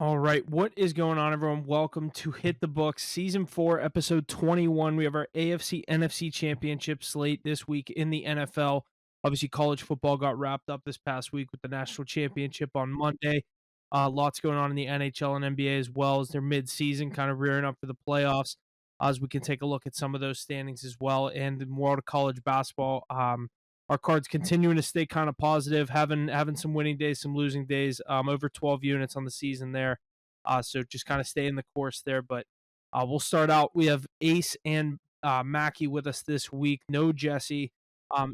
All right, what is going on, everyone? Welcome to Hit the Books, Season 4, Episode 21. We have our AFC NFC Championship slate this week in the NFL. Obviously, college football got wrapped up this past week with the National Championship on Monday. Lots going on in the NHL and NBA as well as their mid-season, kind of rearing up for the playoffs. As we can take a look at some of those standings as well, and in world of college basketball. Our cards continuing to stay kind of positive, having some winning days, some losing days. Over 12 units on the season there, so just kind of stay in the course there. But we'll start out. We have Ace and Mackie with us this week. No Jesse.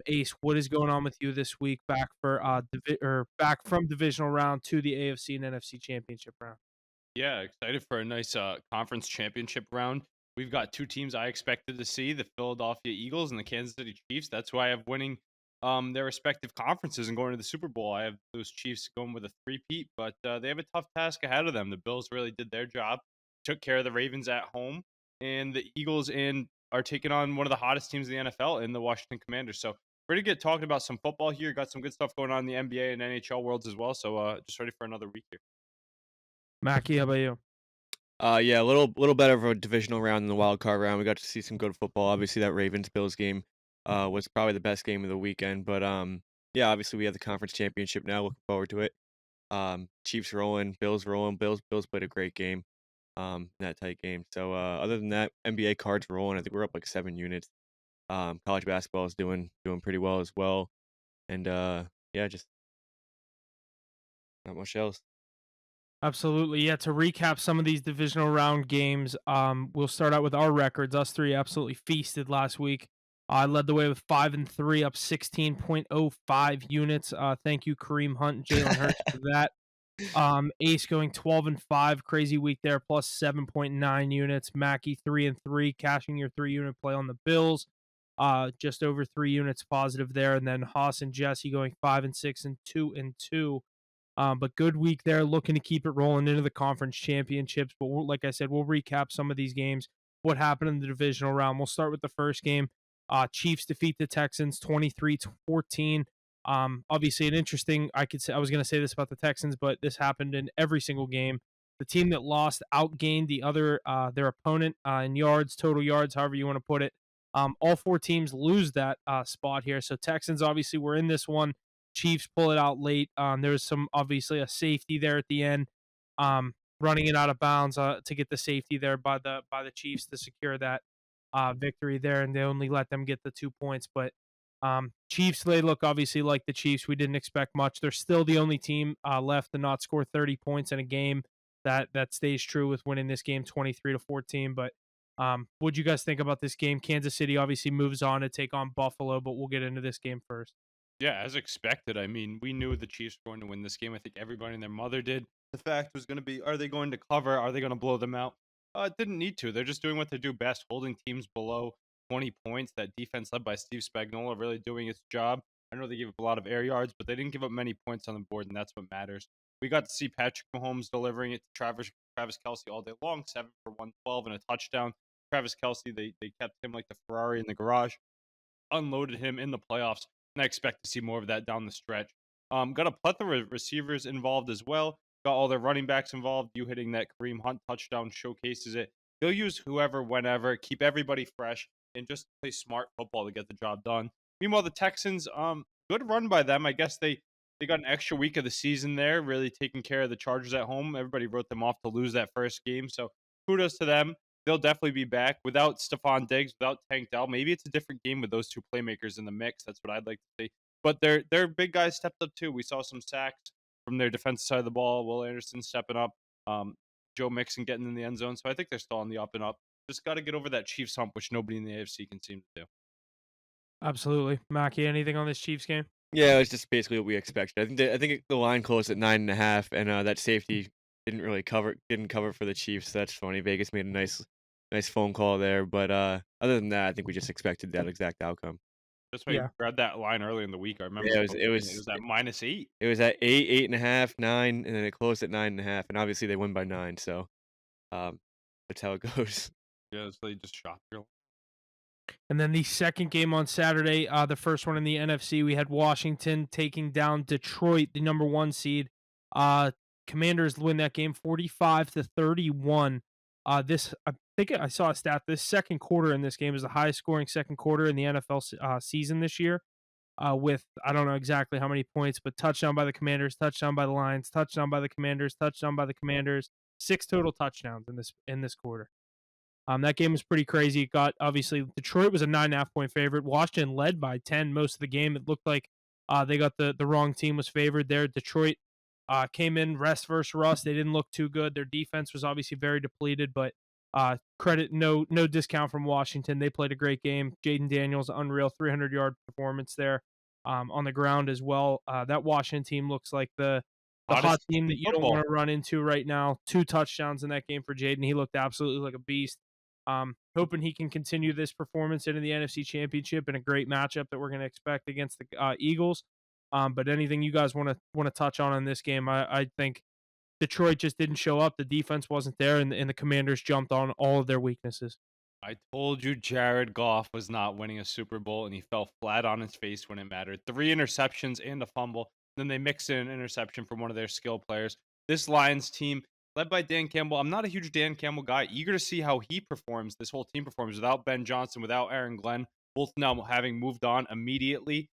Ace, what is going on with you this week? Back for back from divisional round to the AFC and NFC championship round. Yeah, excited for a nice conference championship round. We've got two teams I expected to see, the Philadelphia Eagles and the Kansas City Chiefs. That's why I have winning their respective conferences and going to the Super Bowl. I have those Chiefs going with a three-peat, but they have a tough task ahead of them. The Bills really did their job, took care of the Ravens at home, and the Eagles are taking on one of the hottest teams in the NFL in the Washington Commanders. So ready to get talking about some football here. Got some good stuff going on in the NBA and NHL worlds as well. So just ready for another week here. Mackie, how about you? Yeah, a little better of a divisional round than the wild card round. We got to see some good football. Obviously, that Ravens Bills game was probably the best game of the weekend. But yeah, obviously we have the conference championship now. Looking forward to it. Chiefs rolling, Bills rolling. Bills played a great game. In that tight game. So other than that, NBA cards rolling. I think we're up like 7 units. College basketball is doing pretty well as well. And yeah, just not much else. Absolutely. Yeah, to recap some of these divisional round games, we'll start out with our records. Us three absolutely feasted last week. I led the way with 5-3, up 16.05 units. Thank you, Kareem Hunt and Jalen Hurts, for that. Ace going 12-5, crazy week there, plus 7.9 units. Mackie 3-3, cashing your 3-unit play on the Bills. Just over 3 units positive there. And then Haas and Jesse going 5-6 and 2-2. But good week there, looking to keep it rolling into the conference championships. But like I said, we'll recap some of these games, what happened in the divisional round. We'll start with the first game. Chiefs defeat the Texans 23-14. Obviously, an interesting. I was going to say this about the Texans, but this happened in every single game. The team that lost outgained their opponent in yards, total yards, however you want to put it. All four teams lose that spot here. So Texans obviously were in this one. Chiefs pull it out late. There was obviously a safety there at the end, running it out of bounds to get the safety there by the Chiefs to secure that victory there, and they only let them get the 2 points. But Chiefs, they look obviously like the Chiefs. We didn't expect much. They're still the only team left to not score 30 points in a game. That stays true with winning this game 23-14. But what'd you guys think about this game? Kansas City obviously moves on to take on Buffalo, but we'll get into this game first. Yeah, as expected. I mean, we knew the Chiefs were going to win this game. I think everybody and their mother did. The fact was going to be, are they going to cover? Are they going to blow them out? Didn't need to. They're just doing what they do best, holding teams below 20 points. That defense led by Steve Spagnuolo really doing its job. I know they gave up a lot of air yards, but they didn't give up many points on the board, and that's what matters. We got to see Patrick Mahomes delivering it to Travis Kelce all day long, 7 for 112 and a touchdown. Travis Kelce, they kept him like the Ferrari in the garage, unloaded him in the playoffs. And I expect to see more of that down the stretch. Got a plethora of receivers involved as well. Got all their running backs involved. You hitting that Kareem Hunt touchdown showcases it. They'll use whoever, whenever, keep everybody fresh, and just play smart football to get the job done. Meanwhile, the Texans, good run by them. I guess they got an extra week of the season there, really taking care of the Chargers at home. Everybody wrote them off to lose that first game, so kudos to them. They'll definitely be back without Stephon Diggs, without Tank Dell. Maybe it's a different game with those two playmakers in the mix. That's what I'd like to see. But their big guys stepped up too. We saw some sacks from their defensive side of the ball. Will Anderson stepping up. Joe Mixon getting in the end zone. So I think they're still on the up and up. Just got to get over that Chiefs hump, which nobody in the AFC can seem to do. Absolutely. Mackie, anything on this Chiefs game? Yeah, it was just basically what we expected. I think the line closed at 9.5, and that safety didn't cover for the Chiefs. So that's funny. Vegas made a nice phone call there, but other than that, I think we just expected that exact outcome. That's why you grabbed that line early in the week. I remember Yeah, it was at -8. it was at 8.5, 9, and then it closed at 9.5, and obviously they win by 9, so that's how it goes. Yeah, so they just shot your. And then the second game on Saturday, the first one in the NFC, we had Washington taking down Detroit, the number 1 seed. Commanders win that game 45-31. I think I saw a stat. This second quarter in this game is the highest scoring second quarter in the NFL season this year. With I don't know exactly how many points, but touchdown by the Commanders, touchdown by the Lions, touchdown by the Commanders, touchdown by the Commanders. 6 total touchdowns in this quarter. That game was pretty crazy. It got obviously Detroit was a 9.5 point favorite. Washington led by 10 most of the game. It looked like they got the wrong team was favored there. Detroit came in rest versus rust. They didn't look too good. Their defense was obviously very depleted, but credit no discount from Washington. They played a great game. Jaden Daniels, unreal 300-yard performance there on the ground as well. That Washington team looks like the hot team that you don't want to run into right now. 2 touchdowns in that game for Jaden. He looked absolutely like a beast. Hoping he can continue this performance into the NFC Championship in a great matchup that we're going to expect against the Eagles. But anything you guys want to touch on this game? I think Detroit just didn't show up. The defense wasn't there, and the Commanders jumped on all of their weaknesses. I told you Jared Goff was not winning a Super Bowl, and he fell flat on his face when it mattered. 3 interceptions and a fumble. Then they mixed in an interception from one of their skill players. This Lions team, led by Dan Campbell. I'm not a huge Dan Campbell guy. Eager to see how he performs. This whole team performs without Ben Johnson, without Aaron Glenn, both now having moved on immediately.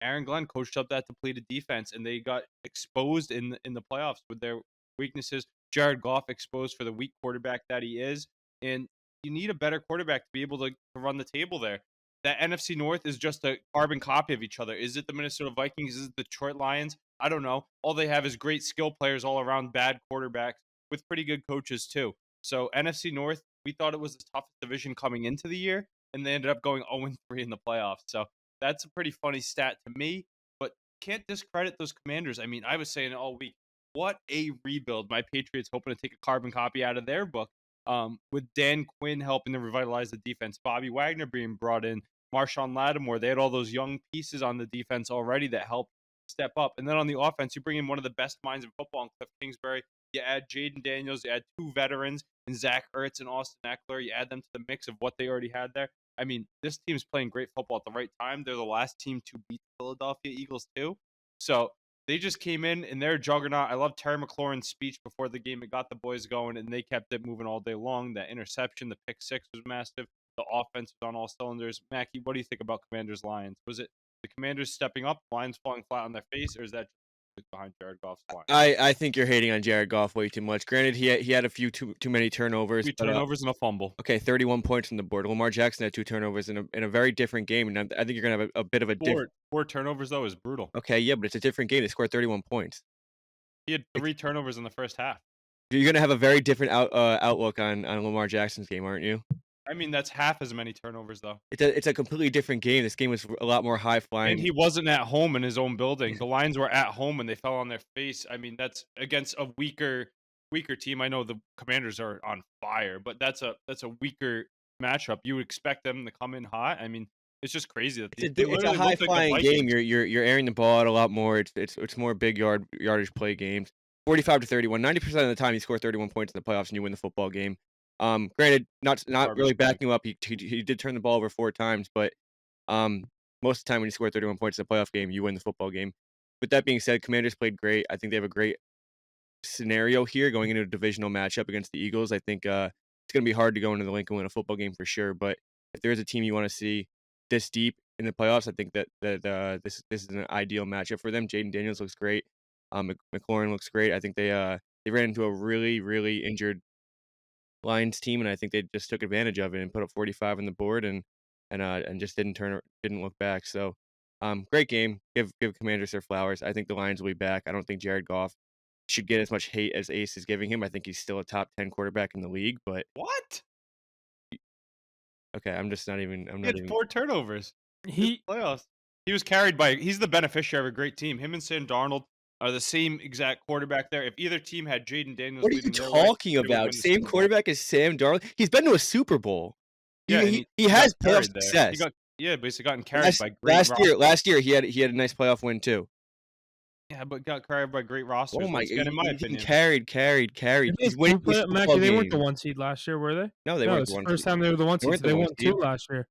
Aaron Glenn coached up that depleted defense, and they got exposed in the playoffs with their weaknesses. Jared Goff exposed for the weak quarterback that he is, and you need a better quarterback to be able to run the table there. That NFC North is just a carbon copy of each other. Is it the Minnesota Vikings? Is it the Detroit Lions? I don't know. All they have is great skill players all around, bad quarterbacks with pretty good coaches too. So NFC North, we thought it was the toughest division coming into the year, and they ended up going 0-3 in the playoffs. So that's a pretty funny stat to me, but can't discredit those Commanders. I mean, I was saying all week, what a rebuild. My Patriots hoping to take a carbon copy out of their book. With Dan Quinn helping to revitalize the defense, Bobby Wagner being brought in, Marshawn Lattimore, they had all those young pieces on the defense already that helped step up. And then on the offense, you bring in one of the best minds in football in Cliff Kingsbury. You add Jaden Daniels, you add 2 veterans in Zach Ertz and Austin Eckler. You add them to the mix of what they already had there. I mean, this team's playing great football at the right time. They're the last team to beat the Philadelphia Eagles too. So they just came in and they're a juggernaut. I love Terry McLaurin's speech before the game. It got the boys going, and they kept it moving all day long. That interception, the pick 6 was massive. The offense was on all cylinders. Mackie, what do you think about Commanders Lions? Was it the Commanders stepping up, Lions falling flat on their face, or is that just behind Jared Goff's line? I think you're hating on Jared Goff way too much. Granted, he had a few too many turnovers. 3 turnovers and a fumble. Okay, 31 points on the board. Lamar Jackson had 2 turnovers in a very different game, and I think you're gonna have a bit of a different. 4 turnovers though is brutal. Okay, yeah, but it's a different game. They scored 31 points. He had 3 turnovers in the first half. You're gonna have a very different outlook on Lamar Jackson's game, aren't you? I mean, that's half as many turnovers though. It's a completely different game. This game was a lot more high flying. And he wasn't at home in his own building. The Lions were at home and they fell on their face. I mean, that's against a weaker team. I know the Commanders are on fire, but that's a weaker matchup. You would expect them to come in hot. I mean, it's just crazy that it's a high flying game. You're airing the ball out a lot more. It's more big yardage play games. 45-31. 90% of the time, you score 31 points in the playoffs and you win the football game. Granted, not really backing him up. He did turn the ball over 4 times, but most of the time when you score 31 points in a playoff game, you win the football game. With that being said, Commanders played great. I think they have a great scenario here going into a divisional matchup against the Eagles. I think it's going to be hard to go into the Lincoln win a football game for sure. But if there is a team you want to see this deep in the playoffs, I think that this is an ideal matchup for them. Jaden Daniels looks great. McLaurin looks great. I think they ran into a really, really injured Lions team, and I think they just took advantage of it and put up 45 on the board and just didn't look back. So great game. Give Commanders their flowers. I think the Lions will be back. I don't think Jared Goff should get as much hate as Ace is giving him. I think he's still a top 10 quarterback in the league, but what? Okay, I'm not even 4 turnovers. Playoffs. He was carried by. He's the beneficiary of a great team. Him and Sam Darnold are the same exact quarterback there. If either team had Jaden Daniels, what are you talking about? Same quarterback as Sam Darnold. He's been to a Super Bowl. Yeah, he has playoff success. Basically gotten carried by great last year he had a nice playoff win too. Yeah, but got carried by great rosters. Oh my god! In my opinion, carried. He's winning Mackie, they weren't the 1 seed last year, were they? No, they weren't the 1 seed. First time they were the 1 seed. They won 2 last year.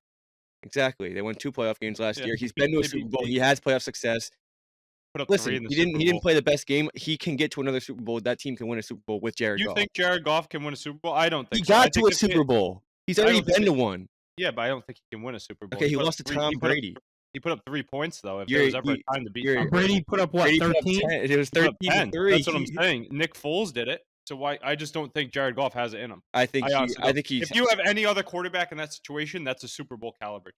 Exactly, they won 2 playoff games last year. He's been to a Super Bowl. He has playoff success. put up 3 Listen, in the he Super didn't. Bowl. He didn't play the best game. He can get to another Super Bowl. That team can win a Super Bowl with Jared You Goff. think Jared Goff can win a Super Bowl? I don't He think so. I got think to a if they- Super Bowl. He's I already don't think been they- to one. Yeah, but I don't think he can win a Super Bowl. Okay, he put up lost to 3 Tom Brady. He put up 3 points though. If You're- there was ever you- a time to beat you're- Tom Brady, Brady put up what, Brady put up 13? 10. It was he put up 13 10. to 3. That's what I'm saying. Nick Foles did it. So why? I just don't think Jared Goff has it in him. I think honestly don't. he's. If you have any other quarterback in that situation, that's a Super Bowl caliber.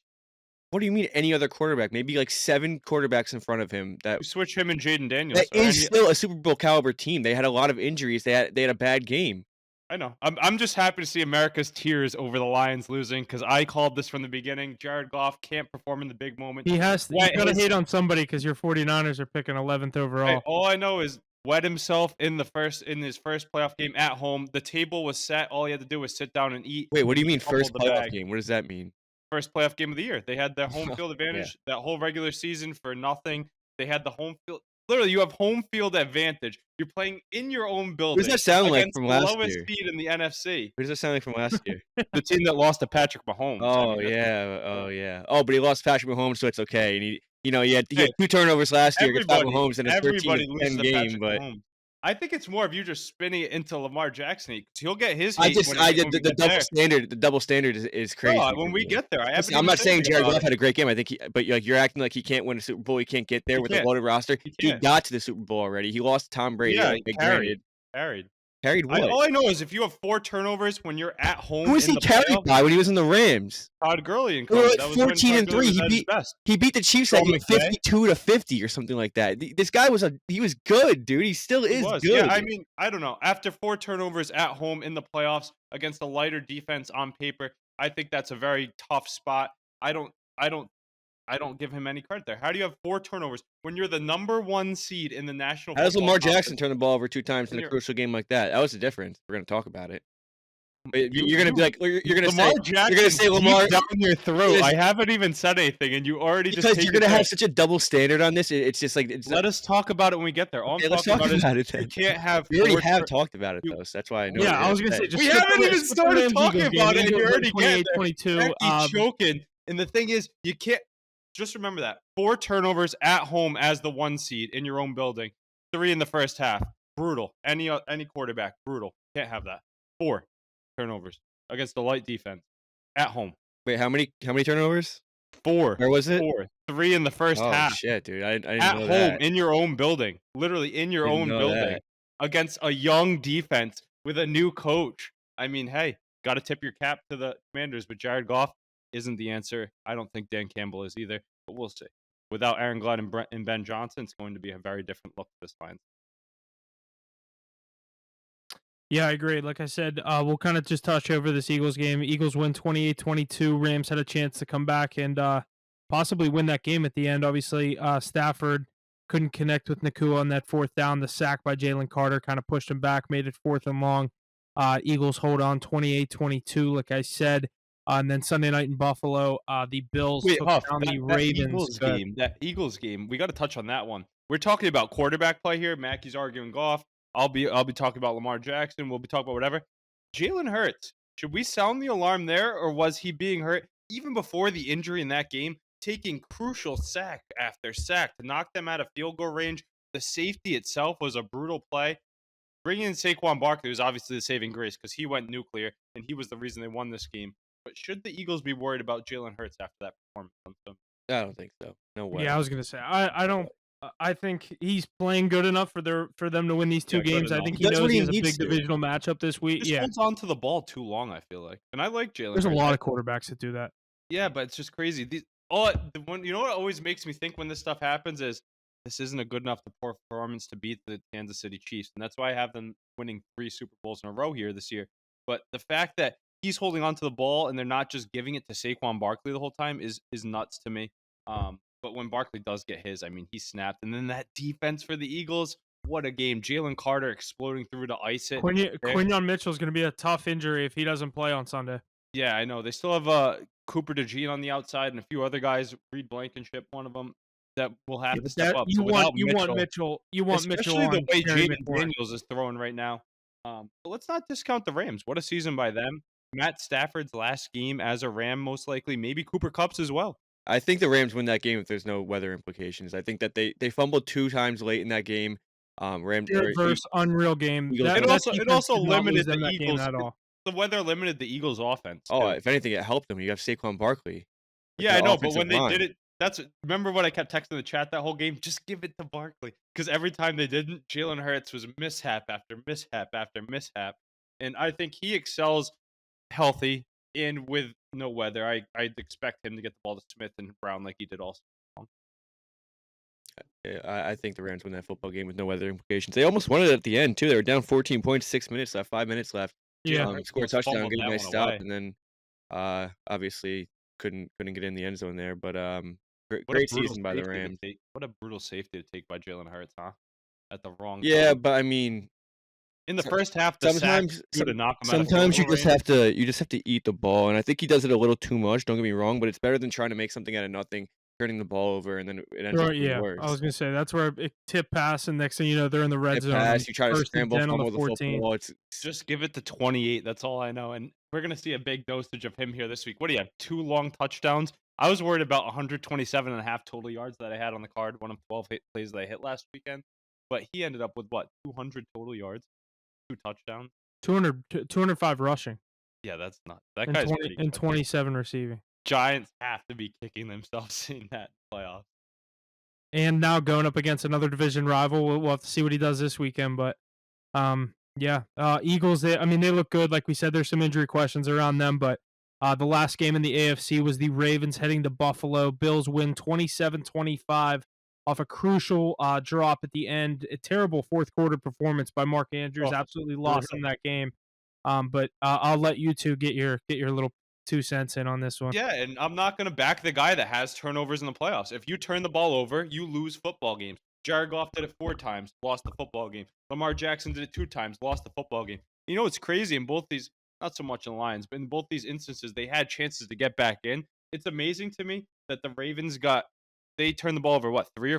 What do you mean any other quarterback? Maybe like 7 quarterbacks in front of him. You switch him and Jaden Daniels. That is still a Super Bowl caliber team. They had a lot of injuries. They had a bad game. I know. I'm just happy to see America's tears over the Lions losing because I called this from the beginning. Jared Goff can't perform in the big moment. He has to. Why You gotta his- hate on somebody because your 49ers are picking 11th overall. Hey, all I know is wet himself in his first playoff game at home. The table was set. All he had to do was sit down and eat. Wait, what do you mean Fumbled first the playoff bag. game? What does that mean? First playoff game of the year. They had their home field Yeah. advantage that whole regular season for nothing. They had the home field. Literally, you have home field advantage. You're playing in your own building. What does that sound like against from the last lowest year? seed in the NFC. What does that sound like from last year? The team that lost to Patrick Mahomes. I Oh mean, that's- yeah, oh yeah. Oh, but he lost Patrick Mahomes, so it's okay. And he had Hey, 2 turnovers last year against Patrick everybody- Mahomes in a Everybody 13-10 loses to game. Patrick But Mahomes. I think it's more of you just spinning it into Lamar Jackson because he'll get his. I hate just when I we did the get double there. standard. The double standard is crazy. No, for when we me. get there, I Listen, haven't I'm even not said saying anything Jared about Goff it. had a great game. I think, but like you're acting like he can't win a Super Bowl. He can't get there He with can't. a loaded roster. He He can't. got to the Super Bowl already. He lost to Tom Brady. Yeah, okay, he carried. granted. Carried what? All I know is if you have 4 turnovers when you're at home, Who was in he the carried playoffs, by when he was in the Rams? Todd Gurley and They were company. like That was when 14 Todd and 3. Gurley was He at his beat best. He beat the Chiefs that Sean game McVay? 52-50 or something like that. This guy was good, dude. He still He is was. good. Yeah, I mean, I don't know. After 4 turnovers at home in the playoffs against a lighter defense on paper, I think that's a very tough spot. I don't give him any credit there. How do you have 4 turnovers when you're the number 1 seed in the National How does Football Lamar Conference? Jackson turn the ball over 2 times in And a you're- crucial game like that? That was the difference. We're gonna talk about it. But You- you're gonna be you- like, you're gonna Lamar say, Jackson you're gonna say Lamar down your throat. Yes. I haven't even said anything, and you already just because take you're your gonna pick. have such a double standard on this. It's just like Let us talk about it when we get there. All Okay, I'm let's talking talk about is about it you then. can't have. We already 4 have talked about it you- though, so that's why I know. Yeah, what I was you're gonna say saying. just We skip haven't the- even skip the started Rams talking Eagles game. about it, They and you won already get there. 28-22. He's choking, and the thing is, you can't. Just remember that 4 turnovers at home as the 1 seed in your own building, 3 in the first half, brutal. Any quarterback, brutal. Can't have that. 4 turnovers against the light defense at home. Wait, how many turnovers? 4. Where was it? 4. 3 in the first Oh half. shit, dude! I didn't At know home that. in your own building, literally in your Didn't own know building that. against a young defense with a new coach. I mean, hey, got to tip your cap to the Commanders, but Jared Goff isn't the answer. I don't think Dan Campbell is either, but we'll see. Without Aaron Glenn and Ben Johnson, it's going to be a very different look for this Lions. Yeah, I agree. Like I said, we'll kind of just touch over this Eagles game. Eagles win 28-22. Rams had a chance to come back and possibly win that game at the end. Obviously, Stafford couldn't connect with Nakua on that 4th down. The sack by Jalen Carter kind of pushed him back, made it 4th and long. Eagles hold on 28-22, like I said. And then Sunday night in Buffalo, the Bills took Huff, down the that Ravens. Eagles game, we got to touch on that one. We're talking about quarterback play here. Mackey's arguing Goff. I'll be talking about Lamar Jackson. We'll be talking about whatever. Jalen Hurts. Should we sound the alarm there, or was he being hurt even before the injury in that game, taking crucial sack after sack to knock them out of field goal range? The safety itself was a brutal play. Bringing in Saquon Barkley was obviously the saving grace because he went nuclear, and he was the reason they won this game. But should the Eagles be worried about Jalen Hurts after that performance on Sunday? I don't think so. No way. Yeah, I was gonna say I don't. I think he's playing good enough for them to win these 2 Yeah, good games. I enough. think he That's knows what he he has a needs big to. divisional matchup this week. Just Yeah, holds on to the ball too long, I feel like. And I like Jalen there's a Hurts. lot of quarterbacks that do that. Yeah, but it's just crazy. You know what always makes me think when this stuff happens is this isn't a good enough performance to beat the Kansas City Chiefs. And that's why I have them winning 3 Super Bowls in a row here this year. But the fact that he's holding on to the ball and they're not just giving it to Saquon Barkley the whole time is nuts to me. But when Barkley does get his, I mean, he snapped. And then that defense for the Eagles, what a game. Jalen Carter exploding through to ice it. Quinyon Mitchell is going to be a tough injury if he doesn't play on Sunday. Yeah, I know. They still have Cooper DeJean on the outside and a few other guys, Reed Blankenship, one of them, that will have to step up. You So without want Mitchell. You want Mitchell especially on the way Terry Jaden McLaurin. Daniels is throwing right now. But let's not discount the Rams. What a season by them. Matt Stafford's last game as a Ram, most likely. Maybe Cooper Kupp's as well. I think the Rams win that game if there's no weather implications. I think that they fumbled 2 times late in that game. Rams or Verse unreal game. Eagles That It went that also it defense also did not lose limited the them that game Eagles. at all. The weather limited the Eagles' offense Oh, too. if anything, it helped them. You have Saquon Barkley with Yeah, I the know, but offensive when they line. did it, remember what I kept texting the chat that whole game? Just give it to Barkley, because every time they didn't, Jalen Hurts was mishap after mishap after mishap, and I think he excels healthy and with no weather. I'd expect him to get the ball to Smith and Brown like he did also. Yeah, I think the Rams win that football game with no weather implications. They almost won it at the end too. They were down 14 points, 6 minutes left, 5 minutes left. Yeah. Jalen Hurts Scored a almost touchdown, fumbled get a that nice one stop, away. and then obviously couldn't get in the end zone there. But What a great brutal season by the safety to Rams. take. What a brutal safety to take by Jalen Hurts, huh? At the wrong Yeah, time. but I mean, In the first half, the sack sometimes due to knock him out of field sometimes goal range. you just have to eat the ball, and I think he does it a little too much. Don't get me wrong, but it's better than trying to make something out of nothing, turning the ball over, and then it ends up Right, being yeah. I worse. was gonna say that's where it tip pass, and next thing you know, they're in the red Tip zone. pass, you try to 1st and scramble, 10 on the fumble the 14. football. It's Just give it to 28. That's all I know. And we're going to see a big dosage of him here this week. What do you have? 2 long touchdowns. I was worried about 127 and a half total yards that I had on the card, one of 12 plays that I hit last weekend. But he ended up with what? 200 total yards, 2 touchdowns. 205 rushing Yeah, that's not. That and guy's 20 pretty and good. 27 receiving. Giants have to be kicking themselves in that playoff. And now going up against another division rival. We'll have to see what he does this weekend, but yeah, Eagles. They look good. Like we said, there's some injury questions around them, but the last game in the AFC was the Ravens heading to Buffalo. Bills win 27-25 off a crucial drop at the end. A terrible fourth quarter performance by Mark Andrews. Oh, Absolutely lost them that game. But I'll let you two get your little 2 cents in on this one. Yeah, and I'm not going to back the guy that has turnovers in the playoffs. If you turn the ball over, you lose football games. Jared Goff did it 4 times, lost the football game. Lamar Jackson did it 2 times, lost the football game. You know what's crazy in both these, not so much in the Lions, but in both these instances, they had chances to get back in. It's amazing to me that the Ravens they turned the ball over, what, 3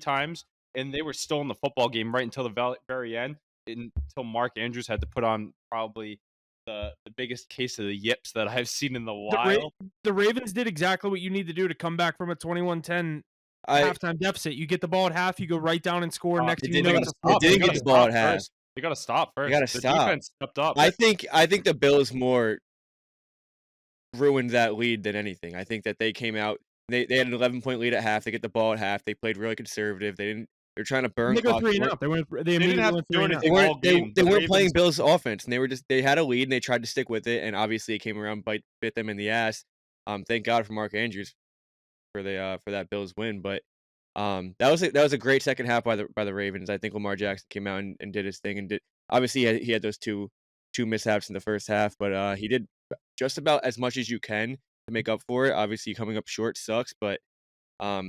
times, and they were still in the football game right until the very end, until Mark Andrews had to put on probably the biggest case of the yips that I've seen in a while. The Ravens did exactly what you need to do to come back from a 21-10 halftime deficit. You get the ball at half, you go right down and score. Next thing you know, they didn't get the ball at half. They got to stop first. They got to The stop. defense stepped up. I think the Bills more ruined that lead than anything. I think that they came out. They had an 11-point lead at half. They get the ball at half. They played really conservative. They're trying to burn. They go clock. 3 and out. They didn't have to do anything all game. They weren't playing Bills offense, and they had a lead and they tried to stick with it. And obviously, it came around, bit them in the ass. Thank God for Mark Andrews for that Bills win. But that was a great second half by the Ravens. I think Lamar Jackson came out and did his thing, and obviously he had those two mishaps in the first half, but he did just about as much as you can to make up for it. Obviously, coming up short sucks, but I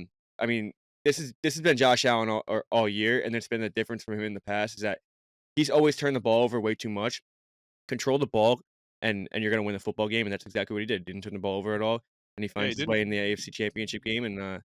mean, this has been Josh Allen all year, and it's been the difference from him in the past is that he's always turned the ball over way too much. Control the ball, and you're gonna win the football game, and that's exactly what he did. Didn't turn the ball over at all, and he finds his way in the AFC Championship game. And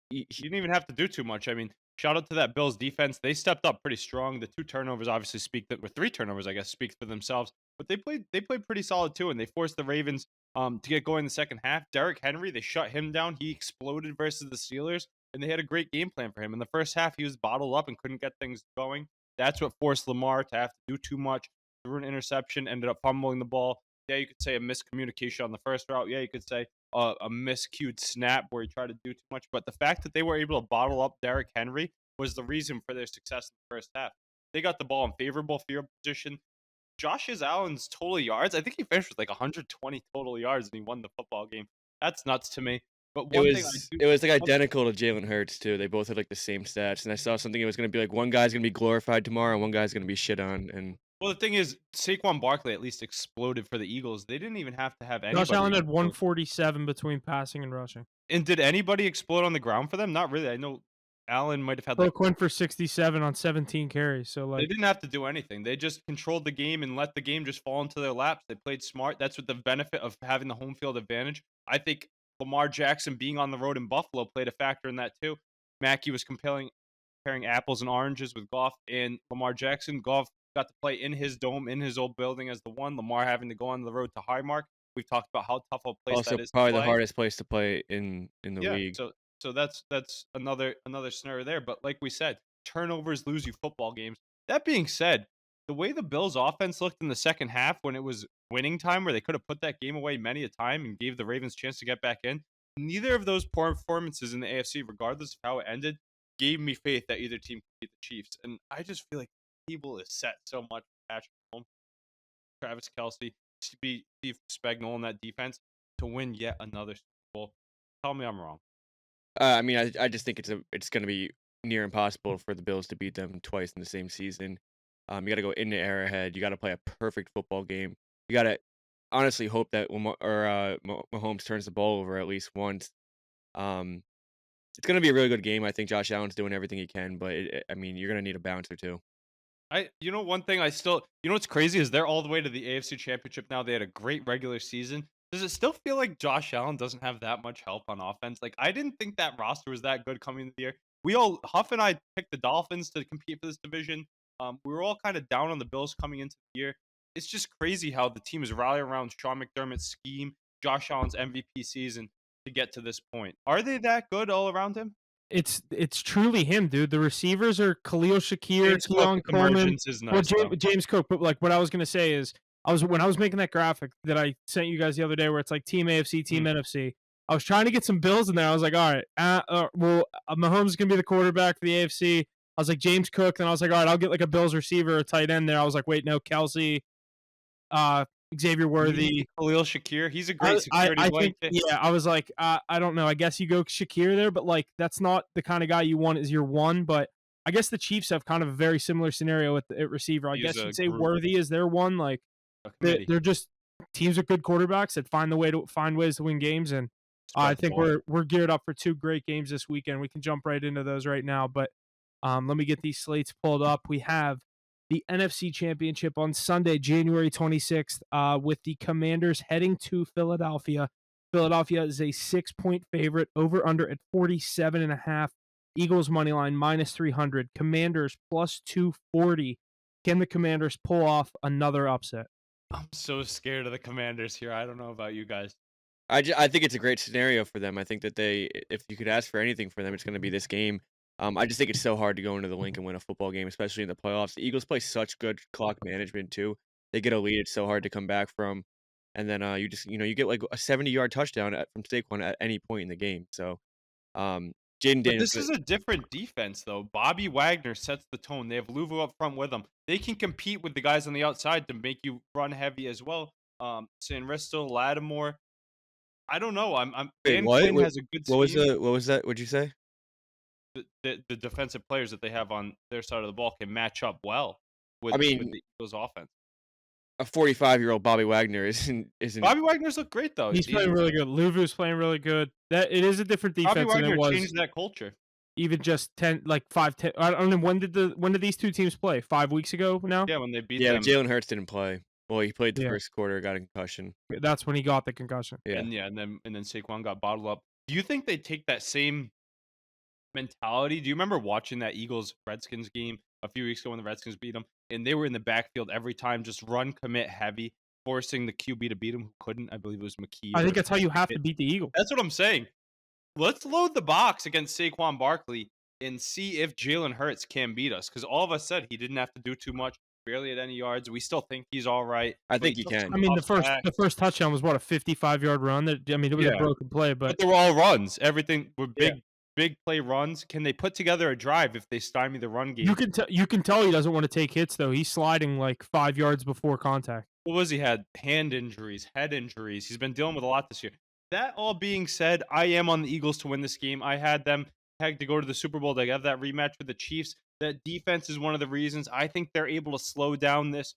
he didn't even have to do too much. I mean, shout out to that Bills defense. They stepped up pretty strong. The 2 turnovers obviously or 3 turnovers, I guess, speak for themselves. But they played pretty solid too, and they forced the Ravens to get going in the second half. Derrick Henry, they shut him down. He exploded versus the Steelers, and they had a great game plan for him. In the first half, he was bottled up and couldn't get things going. That's what forced Lamar to have to do too much. Threw an interception, ended up fumbling the ball. Yeah, you could say a miscommunication on the first route. Yeah, you could say a miscued snap where he tried to do too much. But the fact that they were able to bottle up Derrick Henry was the reason for their success in the first half. They got the ball in favorable field position. Josh Allen's total yards, I think he finished with like 120 total yards and he won the football game. That's nuts to me. But it was like identical to Jalen Hurts too. They both had like the same stats, and I saw something. It was going to be like one guy's going to be glorified tomorrow, and one guy's going to be shit on. And well, the thing is, Saquon Barkley at least exploded for the Eagles. They didn't even have to have anybody. Josh Allen had 147 between passing and rushing. And did anybody explode on the ground for them? Not really. I know Allen might have had Brooke went for 67 on 17 carries. So they didn't have to do anything. They just controlled the game and let the game just fall into their laps. They played smart. That's what the benefit of having the home field advantage. I think Lamar Jackson being on the road in Buffalo played a factor in that too. Mackey was comparing apples and oranges with Goff and Lamar Jackson. Goff got to play in his dome, in his old building as the one. Lamar having to go on the road to Highmark. We've talked about how tough a place Also, that is to probably the play. hardest place to play in the Yeah, league. so that's another scenario there. But like we said, turnovers lose you football games. That being said, the way the Bills' offense looked in the second half when it was winning time, where they could have put that game away many a time and gave the Ravens a chance to get back in, neither of those poor performances in the AFC, regardless of how it ended, gave me faith that either team could beat the Chiefs. And I just feel like the table is set so much for Patrick Mahomes, Travis Kelce, Steve Spagnuolo in that defense to win yet another Super Bowl. Tell me I'm wrong. I mean, I just think it's going to be near impossible for the Bills to beat them twice in the same season. You got to go into Arrowhead. You got to play a perfect football game. You got to honestly hope that Mahomes turns the ball over at least once. Um, it's going to be a really good game. I think Josh Allen's doing everything he can, but I mean, you're going to need a bounce or two. One thing what's crazy is they're all the way to the AFC Championship now. They had a great regular season. Does it still feel like Josh Allen doesn't have that much help on offense? Like, I didn't think that roster was that good coming into the year. Huff and I picked the Dolphins to compete for this division. We were all kind of down on the Bills coming into the year. It's just crazy how the team is rallying around Sean McDermott's scheme, Josh Allen's MVP season to get to this point. Are they that good all around him? It's truly him, dude. The receivers are Khalil Shakir, James Cook Keon Coleman. emergence is Well, nice, though. James Cook. But like, what I was gonna say is, when I was making that graphic that I sent you guys the other day, where it's like Team AFC, Team NFC. I was trying to get some Bills in there. I was like, all right, Mahomes is gonna be the quarterback for the AFC. I was like James Cook, and I was like, all right, I'll get like a Bills receiver, a tight end there. I was like, wait, no, Kelsey, Xavier Worthy, Khalil Shakir. He's a great security I blanket. think, yeah, I was like, I don't know. I guess you go Shakir there, but like that's not the kind of guy you want as your one. But I guess the Chiefs have kind of a very similar scenario at receiver. I guess you'd say Worthy is their one. Like they're just teams with good quarterbacks that find ways to win games, and I think we're geared up for two great games this weekend. We can jump right into those right now, but let me get these slates pulled up. We have the NFC Championship on Sunday, January 26th, with the Commanders heading to Philadelphia. Philadelphia is a 6-point favorite, over under at 47.5. Eagles money line minus 300. Commanders plus 240. Can the Commanders pull off another upset? I'm so scared of the Commanders here. I don't know about you guys. I think it's a great scenario for them. I think that if you could ask for anything for them, it's going to be this game. I just think it's so hard to go into the link and win a football game, especially in the playoffs. The Eagles play such good clock management too. They get a lead; it's so hard to come back from, and then you get like a 70-yard touchdown from Saquon at any point in the game. So, Jaden Daniels. This is a different defense, though. Bobby Wagner sets the tone. They have Luvu up front with them. They can compete with the guys on the outside to make you run heavy as well. Sanristo, Lattimore. I don't know. Dan Quinn has a good scheme. What was that? What'd you say? The defensive players that they have on their side of the ball can match up well with the Eagles' offense. A 45-year-old Bobby Wagner isn't. Bobby Wagner's look great though. He's playing really good. Luvu's playing really good. That it is a different defense. Bobby Wagner than it was changed that culture. Even just 10, like 5, 10. I don't know when did these two teams play? 5 weeks ago now. Yeah, when they beat them. Yeah, Jalen Hurts didn't play. Well, he played the first quarter, got a concussion. That's when he got the concussion. Yeah, and then Saquon got bottled up. Do you think they take that same mentality? Do you remember watching that Eagles-Redskins game a few weeks ago when the Redskins beat them? And they were in the backfield every time, just run, commit heavy, forcing the QB to beat him who couldn't. I believe it was McKee. I think that's how you have to beat the Eagles. That's what I'm saying. Let's load the box against Saquon Barkley and see if Jalen Hurts can beat us. Because all of us said he didn't have to do too much, barely at any yards. We still think he's all right. I think he can. I mean, the first touchdown was what, a 55-yard run? It was a broken play, but they were all runs. Everything were big play runs. Can they put together a drive if they stymie the run game? You can tell he doesn't want to take hits though. He's sliding like 5 yards before contact. What was he had? Hand injuries, head injuries. He's been dealing with a lot this year. That all being said, I am on the Eagles to win this game. I had them pegged to go to the Super Bowl. They have that rematch with the Chiefs. That defense is one of the reasons. I think they're able to slow down this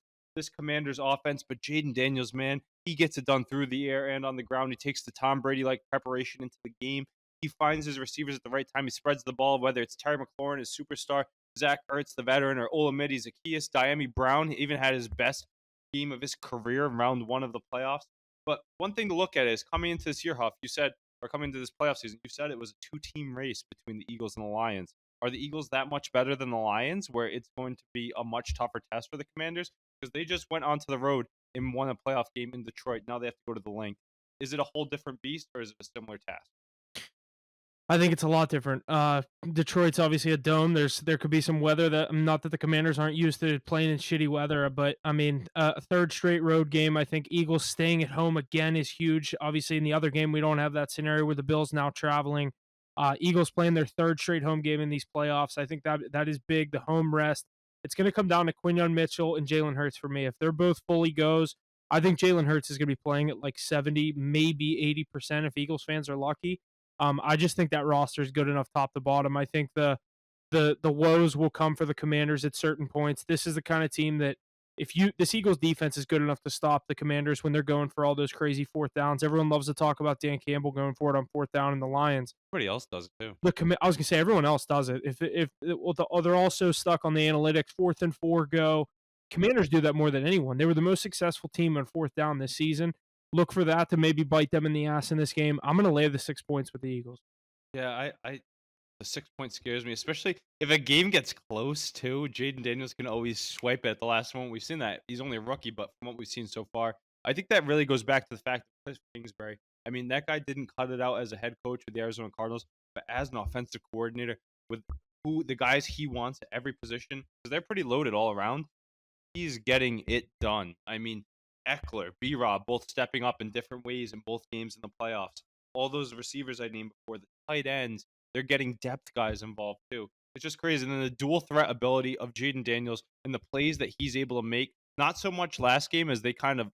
Commanders offense. But Jaden Daniels, man, he gets it done through the air and on the ground. He takes the Tom Brady-like preparation into the game. He finds his receivers at the right time. He spreads the ball, whether it's Terry McLaurin, his superstar, Zach Ertz, the veteran, or Olamide Zaccheaus, Diami Brown. He even had his best game of his career in round 1 of the playoffs. But one thing to look at is coming into this year, Huff, you said, or coming into this playoff season, you said it was a 2-team race between the Eagles and the Lions. Are the Eagles that much better than the Lions, where it's going to be a much tougher test for the Commanders? Because they just went onto the road and won a playoff game in Detroit. Now they have to go to the link. Is it a whole different beast, or is it a similar task? I think it's a lot different. Detroit's obviously a dome. There could be some weather that not that the Commanders aren't used to playing in shitty weather, but I mean, a third straight road game. I think Eagles staying at home again is huge. Obviously, in the other game, we don't have that scenario where the Bills now traveling. Eagles playing their third straight home game in these playoffs. I think that is big. The home rest. It's going to come down to Quinyon Mitchell and Jalen Hurts for me. If they're both fully goes, I think Jalen Hurts is going to be playing at like 70, maybe 80% if Eagles fans are lucky. I just think that roster is good enough top to bottom. I think the woes will come for the Commanders at certain points. This is the kind of team that this Eagles defense is good enough to stop the Commanders when they're going for all those crazy fourth downs. Everyone loves to talk about Dan Campbell going for it on fourth down in the Lions. Everybody else does it too. I was gonna say everyone else does it. They're also stuck on the analytics, 4th and 4 go. Commanders do that more than anyone. They were the most successful team on fourth down this season. Look for that to maybe bite them in the ass in this game. I'm going to lay the 6 points with the Eagles. Yeah, the 6 point scares me, especially if a game gets close too. Jaden Daniels can always swipe it at the last moment. We've seen that. He's only a rookie, but from what we've seen so far, I think that really goes back to the fact that Cliff Kingsbury, I mean, that guy didn't cut it out as a head coach with the Arizona Cardinals, but as an offensive coordinator with the guys he wants at every position, because they're pretty loaded all around, he's getting it done. I mean, Eckler, B-Rob, both stepping up in different ways in both games in the playoffs. All those receivers I named before, the tight ends, they're getting depth guys involved too. It's just crazy. And then the dual threat ability of Jaden Daniels and the plays that he's able to make. Not so much last game as they kind of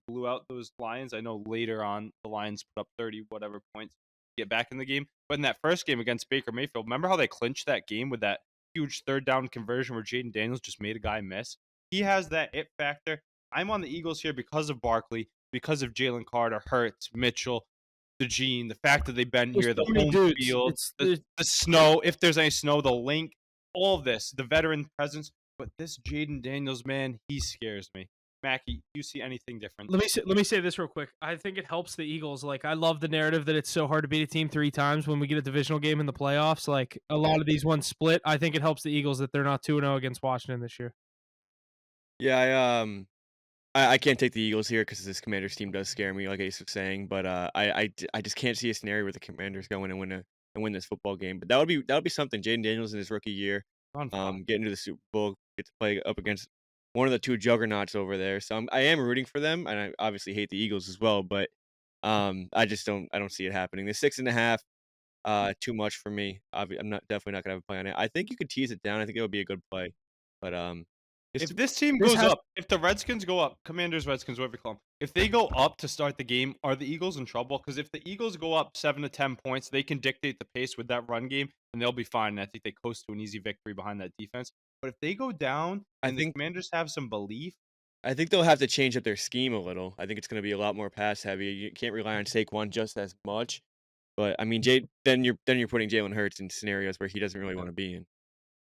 blew out those Lions. I know later on the Lions put up 30 whatever points to get back in the game. But in that first game against Baker Mayfield, remember how they clinched that game with that huge third down conversion where Jaden Daniels just made a guy miss? He has that it factor. I'm on the Eagles here because of Barkley, because of Jalen Carter, Hurts, Mitchell, DeGene, the fact that they've been here, the home field, the snow, if there's any snow, the link, all of this, the veteran presence. But this Jaden Daniels, man, he scares me. Mackie, do you see anything different? Let me say this real quick. I think it helps the Eagles. Like, I love the narrative that it's so hard to beat a team 3 times when we get a divisional game in the playoffs. Like, a lot of these ones split. I think it helps the Eagles that they're not 2-0 against Washington this year. Yeah, I can't take the Eagles here because this Commanders team does scare me, like Ace was saying. But I just can't see a scenario where the Commanders go in and win this football game. But that would be something. Jaden Daniels in his rookie year, getting to the Super Bowl, get to play up against one of the 2 juggernauts over there. So I am rooting for them, and I obviously hate the Eagles as well. But I just don't see it happening. The 6.5, too much for me. I'm definitely not gonna have a play on it. I think you could tease it down. I think it would be a good play. But if this team goes up, if the Redskins go up, Commanders, Redskins, whatever you call them, if they go up to start the game, are the Eagles in trouble? Because if the Eagles go up 7 to 10 points, they can dictate the pace with that run game, and they'll be fine. And I think they coast to an easy victory behind that defense. But if they go down, and the Commanders have some belief, I think they'll have to change up their scheme a little. I think it's going to be a lot more pass heavy. You can't rely on Saquon just as much. But I mean, then you're putting Jalen Hurts in scenarios where he doesn't really want to be in.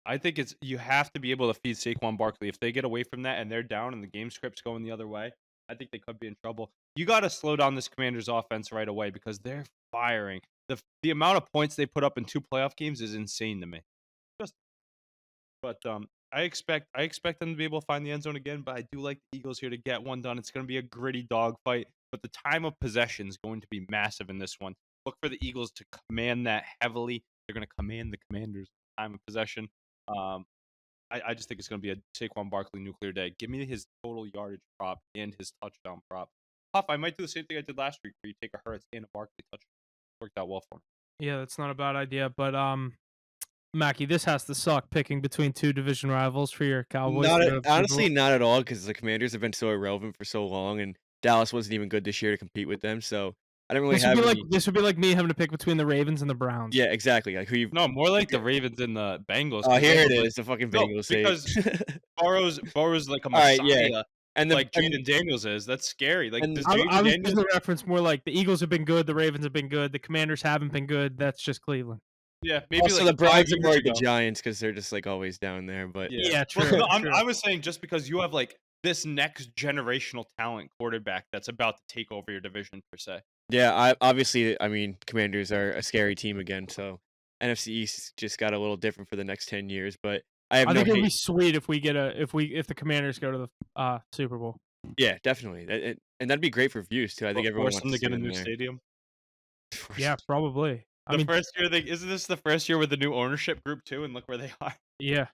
I think you have to be able to feed Saquon Barkley. If they get away from that and they're down and the game script's going the other way, I think they could be in trouble. You got to slow down this Commanders offense right away because they're firing. The amount of points they put up in 2 playoff games is insane to me. But I expect them to be able to find the end zone again, but I do like the Eagles here to get one done. It's going to be a gritty dogfight, but the time of possession is going to be massive in this one. Look for the Eagles to command that heavily. They're going to command the Commanders' time of possession. I just think it's going to be a Saquon Barkley nuclear day. Give me his total yardage prop and his touchdown prop. Huff, I might do the same thing I did last week where you take a Hurts and a Barkley touchdown. Worked out well for me. Yeah, that's not a bad idea. But Mackie, this has to suck picking between 2 division rivals for your Cowboys. Honestly, not at all, because the Commanders have been so irrelevant for so long, and Dallas wasn't even good this year to compete with them. So I don't really have. This would be like me having to pick between the Ravens and the Browns. Yeah, exactly. Like No, more like the Ravens and the Bengals. Oh, here it is, the fucking Bengals. Because Burrow's like a messiah. All right, yeah. And like Jaden Daniels is. That's scary. Like I was using the reference more like the Eagles have been good, the Ravens have been good, the Commanders haven't been good. That's just Cleveland. Yeah, maybe also, like the Browns are more like the Giants because they're just like always down there. But yeah, true. Well, no, I was saying just because you have like this next generational talent quarterback that's about to take over your division per se. Yeah, I mean, Commanders are a scary team again. So NFC East just got a little different for the next 10 years. But I think it'd be sweet if we get if the Commanders go to the Super Bowl. Yeah, definitely. And that'd be great for views too. I think But everyone force wants them to to see get a them new there. stadium. Yeah, probably. I The mean, first year they isn't this the first year with the new ownership group too, and look where they are. yeah.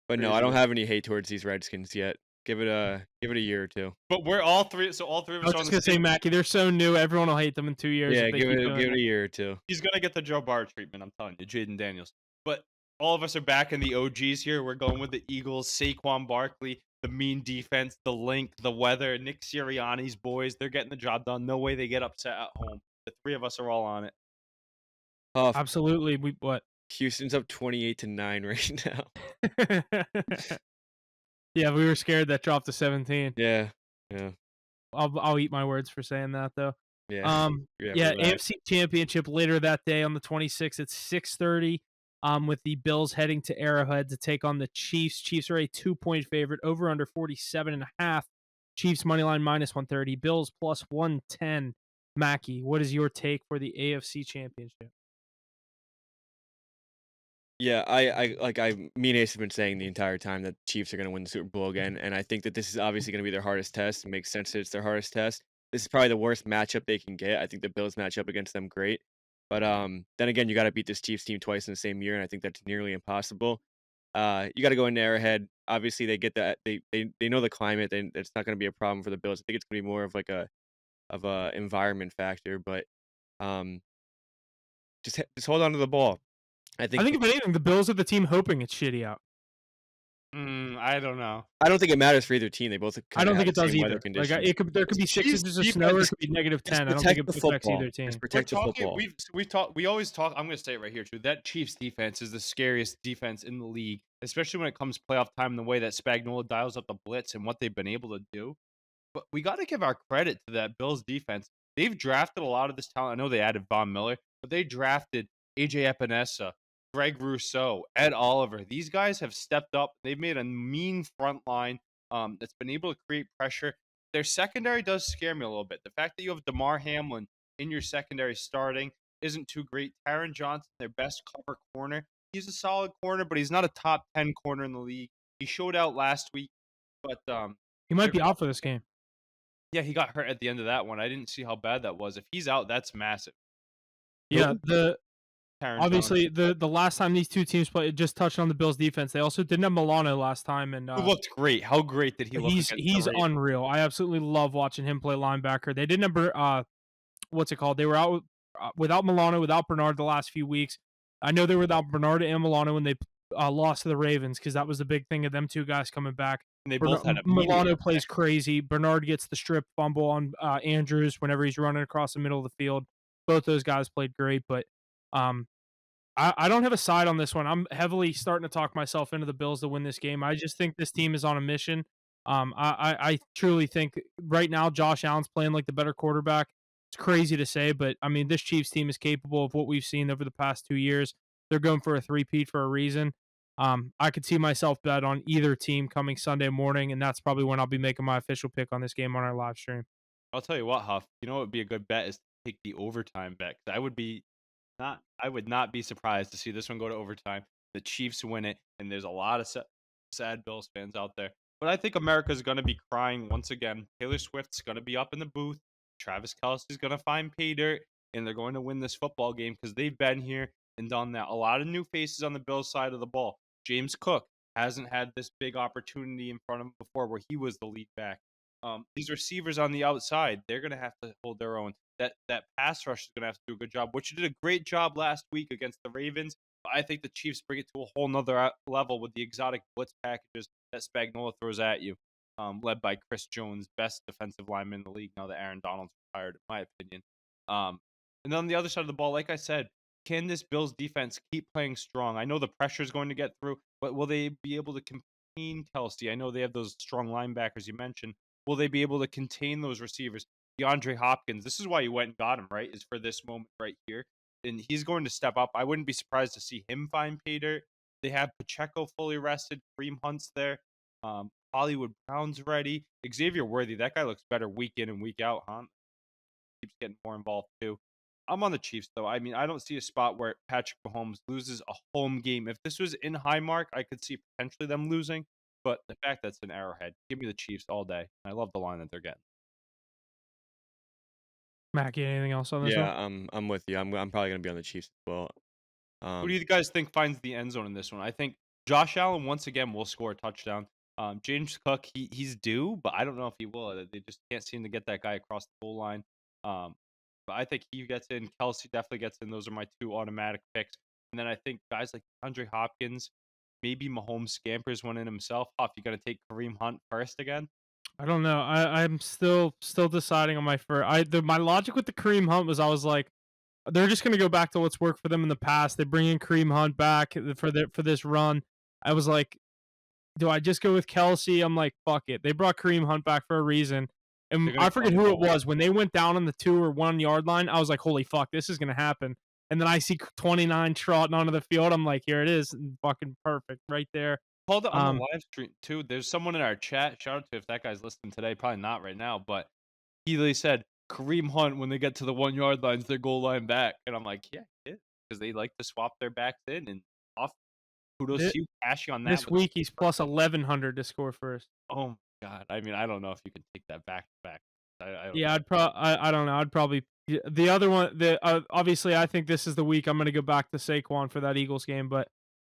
But no, I Crazy. don't have any hate towards these Redskins yet. Give it a year or two. But we're all three all three of I us was are on just the gonna say, same. Mackie, they're so new. Everyone will hate them in 2 years if Yeah, they keep doing give it it. a year or two. He's gonna get the Joe Barr treatment, I'm telling you, Jaden Daniels. But all of us are back in the OGs here. We're going with the Eagles, Saquon Barkley, the mean defense, the link, the weather, Nick Sirianni's boys. They're getting the job done. No way they get upset at home. The three of us are all on it. Oh, Absolutely. What? Houston's up 28-9 right now. Yeah, we were scared that dropped to 17. Yeah, yeah, I'll eat my words for saying that though. yeah, yeah. Yeah, Relax. AFC Championship later that day on the 26th at 6:30. With the Bills heading to Arrowhead to take on the Chiefs. Chiefs are a 2-point favorite, over under 47.5. Chiefs money line -130. Bills plus 110. Mackie, what is your take for the AFC Championship? Yeah, me and Ace have been saying the entire time that Chiefs are going to win the Super Bowl again, and I think that this is obviously going to be their hardest test. It makes sense that it's their hardest test. This is probably the worst matchup they can get. I think the Bills match up against them great, but then again, you got to beat this Chiefs team twice in the same year, and I think that's nearly impossible. You got to go in Arrowhead. Obviously, they get that they know the climate, and it's not going to be a problem for the Bills. I think it's going to be more of like a environment factor, but um, just hold on to the ball. I I think think if anything, the Bills are the team hoping it's shitty out. I don't know. I don't think it matters for either team. They both I kind of don't have think the it does same weather either. conditions. There could be 6 Chiefs inches of snow, or it defense could be negative Just 10. I don't think protect it the affects football. either team. Just We're protect the talking. football. We always talk. I'm going to say it right here too. That Chiefs defense is the scariest defense in the league, especially when it comes playoff time. The way that Spagnuolo dials up the blitz and what they've been able to do. But we got to give our credit to that Bills defense. They've drafted a lot of this talent. I know they added Von Miller, but they drafted AJ Epinesa, Greg Rousseau, Ed Oliver. These guys have stepped up. They've made a mean front line that's been able to create pressure. Their secondary does scare me a little bit. The fact that you have DeMar Hamlin in your secondary starting isn't too great. Taron Johnson, their best cover corner, he's a solid corner, but he's not a top 10 corner in the league. He showed out last week, but He might they're be out for this game. yeah, he got hurt at the end of that one. I didn't see how bad that was. If he's out, that's massive. Yeah, Taron obviously Johnson, the last time these two teams played, just touched on the Bills defense. They also didn't have Milano last time, and who looked great. How great did he look against the he's Ravens? unreal. I absolutely love watching him play linebacker. They didn't have what's it called? They were out without Milano, without Bernard the last few weeks. I know they were without Bernard and Milano when they lost to the Ravens, because that was the big thing of them two guys coming back. And they both had Milano immediate plays crazy. Bernard gets the strip fumble on Andrews whenever he's running across the middle of the field. Both those guys played great, but um, I don't have a side on this one. I'm heavily starting to talk myself into the Bills to win this game. I just think this team is on a mission. I truly think right now Josh Allen's playing like the better quarterback. It's crazy to say, but I mean, this Chiefs team is capable of what we've seen over the past 2 years. They're going for a three-peat for a reason. I could see myself bet on either team coming Sunday morning, and that's probably when I'll be making my official pick on this game on our live stream. I'll tell you what, Huff. You know what would be a good bet is to take the overtime bet. 'Cause I would not be surprised to see this one go to overtime. The Chiefs win it, and there's a lot of sad Bills fans out there. But I think America's going to be crying once again. Taylor Swift's going to be up in the booth. Travis Kelce's going to find pay dirt, and they're going to win this football game because they've been here and done that. A lot of new faces on the Bills side of the ball. James Cook hasn't had this big opportunity in front of him before where he was the lead back. These receivers on the outside, they're going to have to hold their own. That pass rush is going to have to do a good job, which did a great job last week against the Ravens. But I think the Chiefs bring it to a whole nother level with the exotic blitz packages that Spagnuolo throws at you, led by Chris Jones, best defensive lineman in the league now that Aaron Donald's retired, in my opinion. And on the other side of the ball, like I said, can this Bills defense keep playing strong? I know the pressure is going to get through, but will they be able to contain Kelsey? I know they have those strong linebackers you mentioned. Will they be able to contain those receivers? DeAndre Hopkins, this is why you went and got him, right? Is for this moment right here. And he's going to step up. I wouldn't be surprised to see him find pay dirt. They have Pacheco fully rested, Kareem Hunt's there. Hollywood Brown's ready. Xavier Worthy, that guy looks better week in and week out, huh? Keeps getting more involved too. I'm on the Chiefs though. I mean, I don't see a spot where Patrick Mahomes loses a home game. If this was in Highmark, I could see potentially them losing. But the fact that's an Arrowhead, give me the Chiefs all day. I love the line that they're getting. Mackie, anything else on this Yeah, one? I'm with you. I'm probably gonna be on the Chiefs as well. Who do you guys think finds the end zone in this one? I think Josh Allen once again will score a touchdown. James Cook, he's due, but I don't know if he will. They just can't seem to get that guy across the goal line. But I think he gets in. Kelsey definitely gets in. Those are my two automatic picks. And then I think guys like Andre Hopkins, maybe Mahomes scampers one in himself. Huff, you got to take Kareem Hunt first again? I don't know. I'm still deciding on my first. My logic with the Kareem Hunt was I was like, they're just gonna go back to what's worked for them in the past. They bring in Kareem Hunt back for this run. I was like, do I just go with Kelsey? I'm like, fuck it. They brought Kareem Hunt back for a reason. And They're gonna I forget run the who it ball. was when they went down on the 2 or 1 yard line. I was like, holy fuck, this is gonna happen. And then I see 29 trotting onto the field. I'm like, here it is, fucking perfect right there. Called it on the live stream too. There's someone in our chat. Shout out to if that guy's listening today. Probably not right now, but he literally said Kareem Hunt when they get to the 1 yard lines, their goal line back, and I'm like, yeah, because they like to swap their backs in and off. Kudos to you, cashing on that. This week he's plus 1100 to score first. Oh my god! I mean, I don't know if you can take that back to back. Yeah, I don't know. I'd probably the other one. Obviously I think this is the week I'm going to go back to Saquon for that Eagles game, but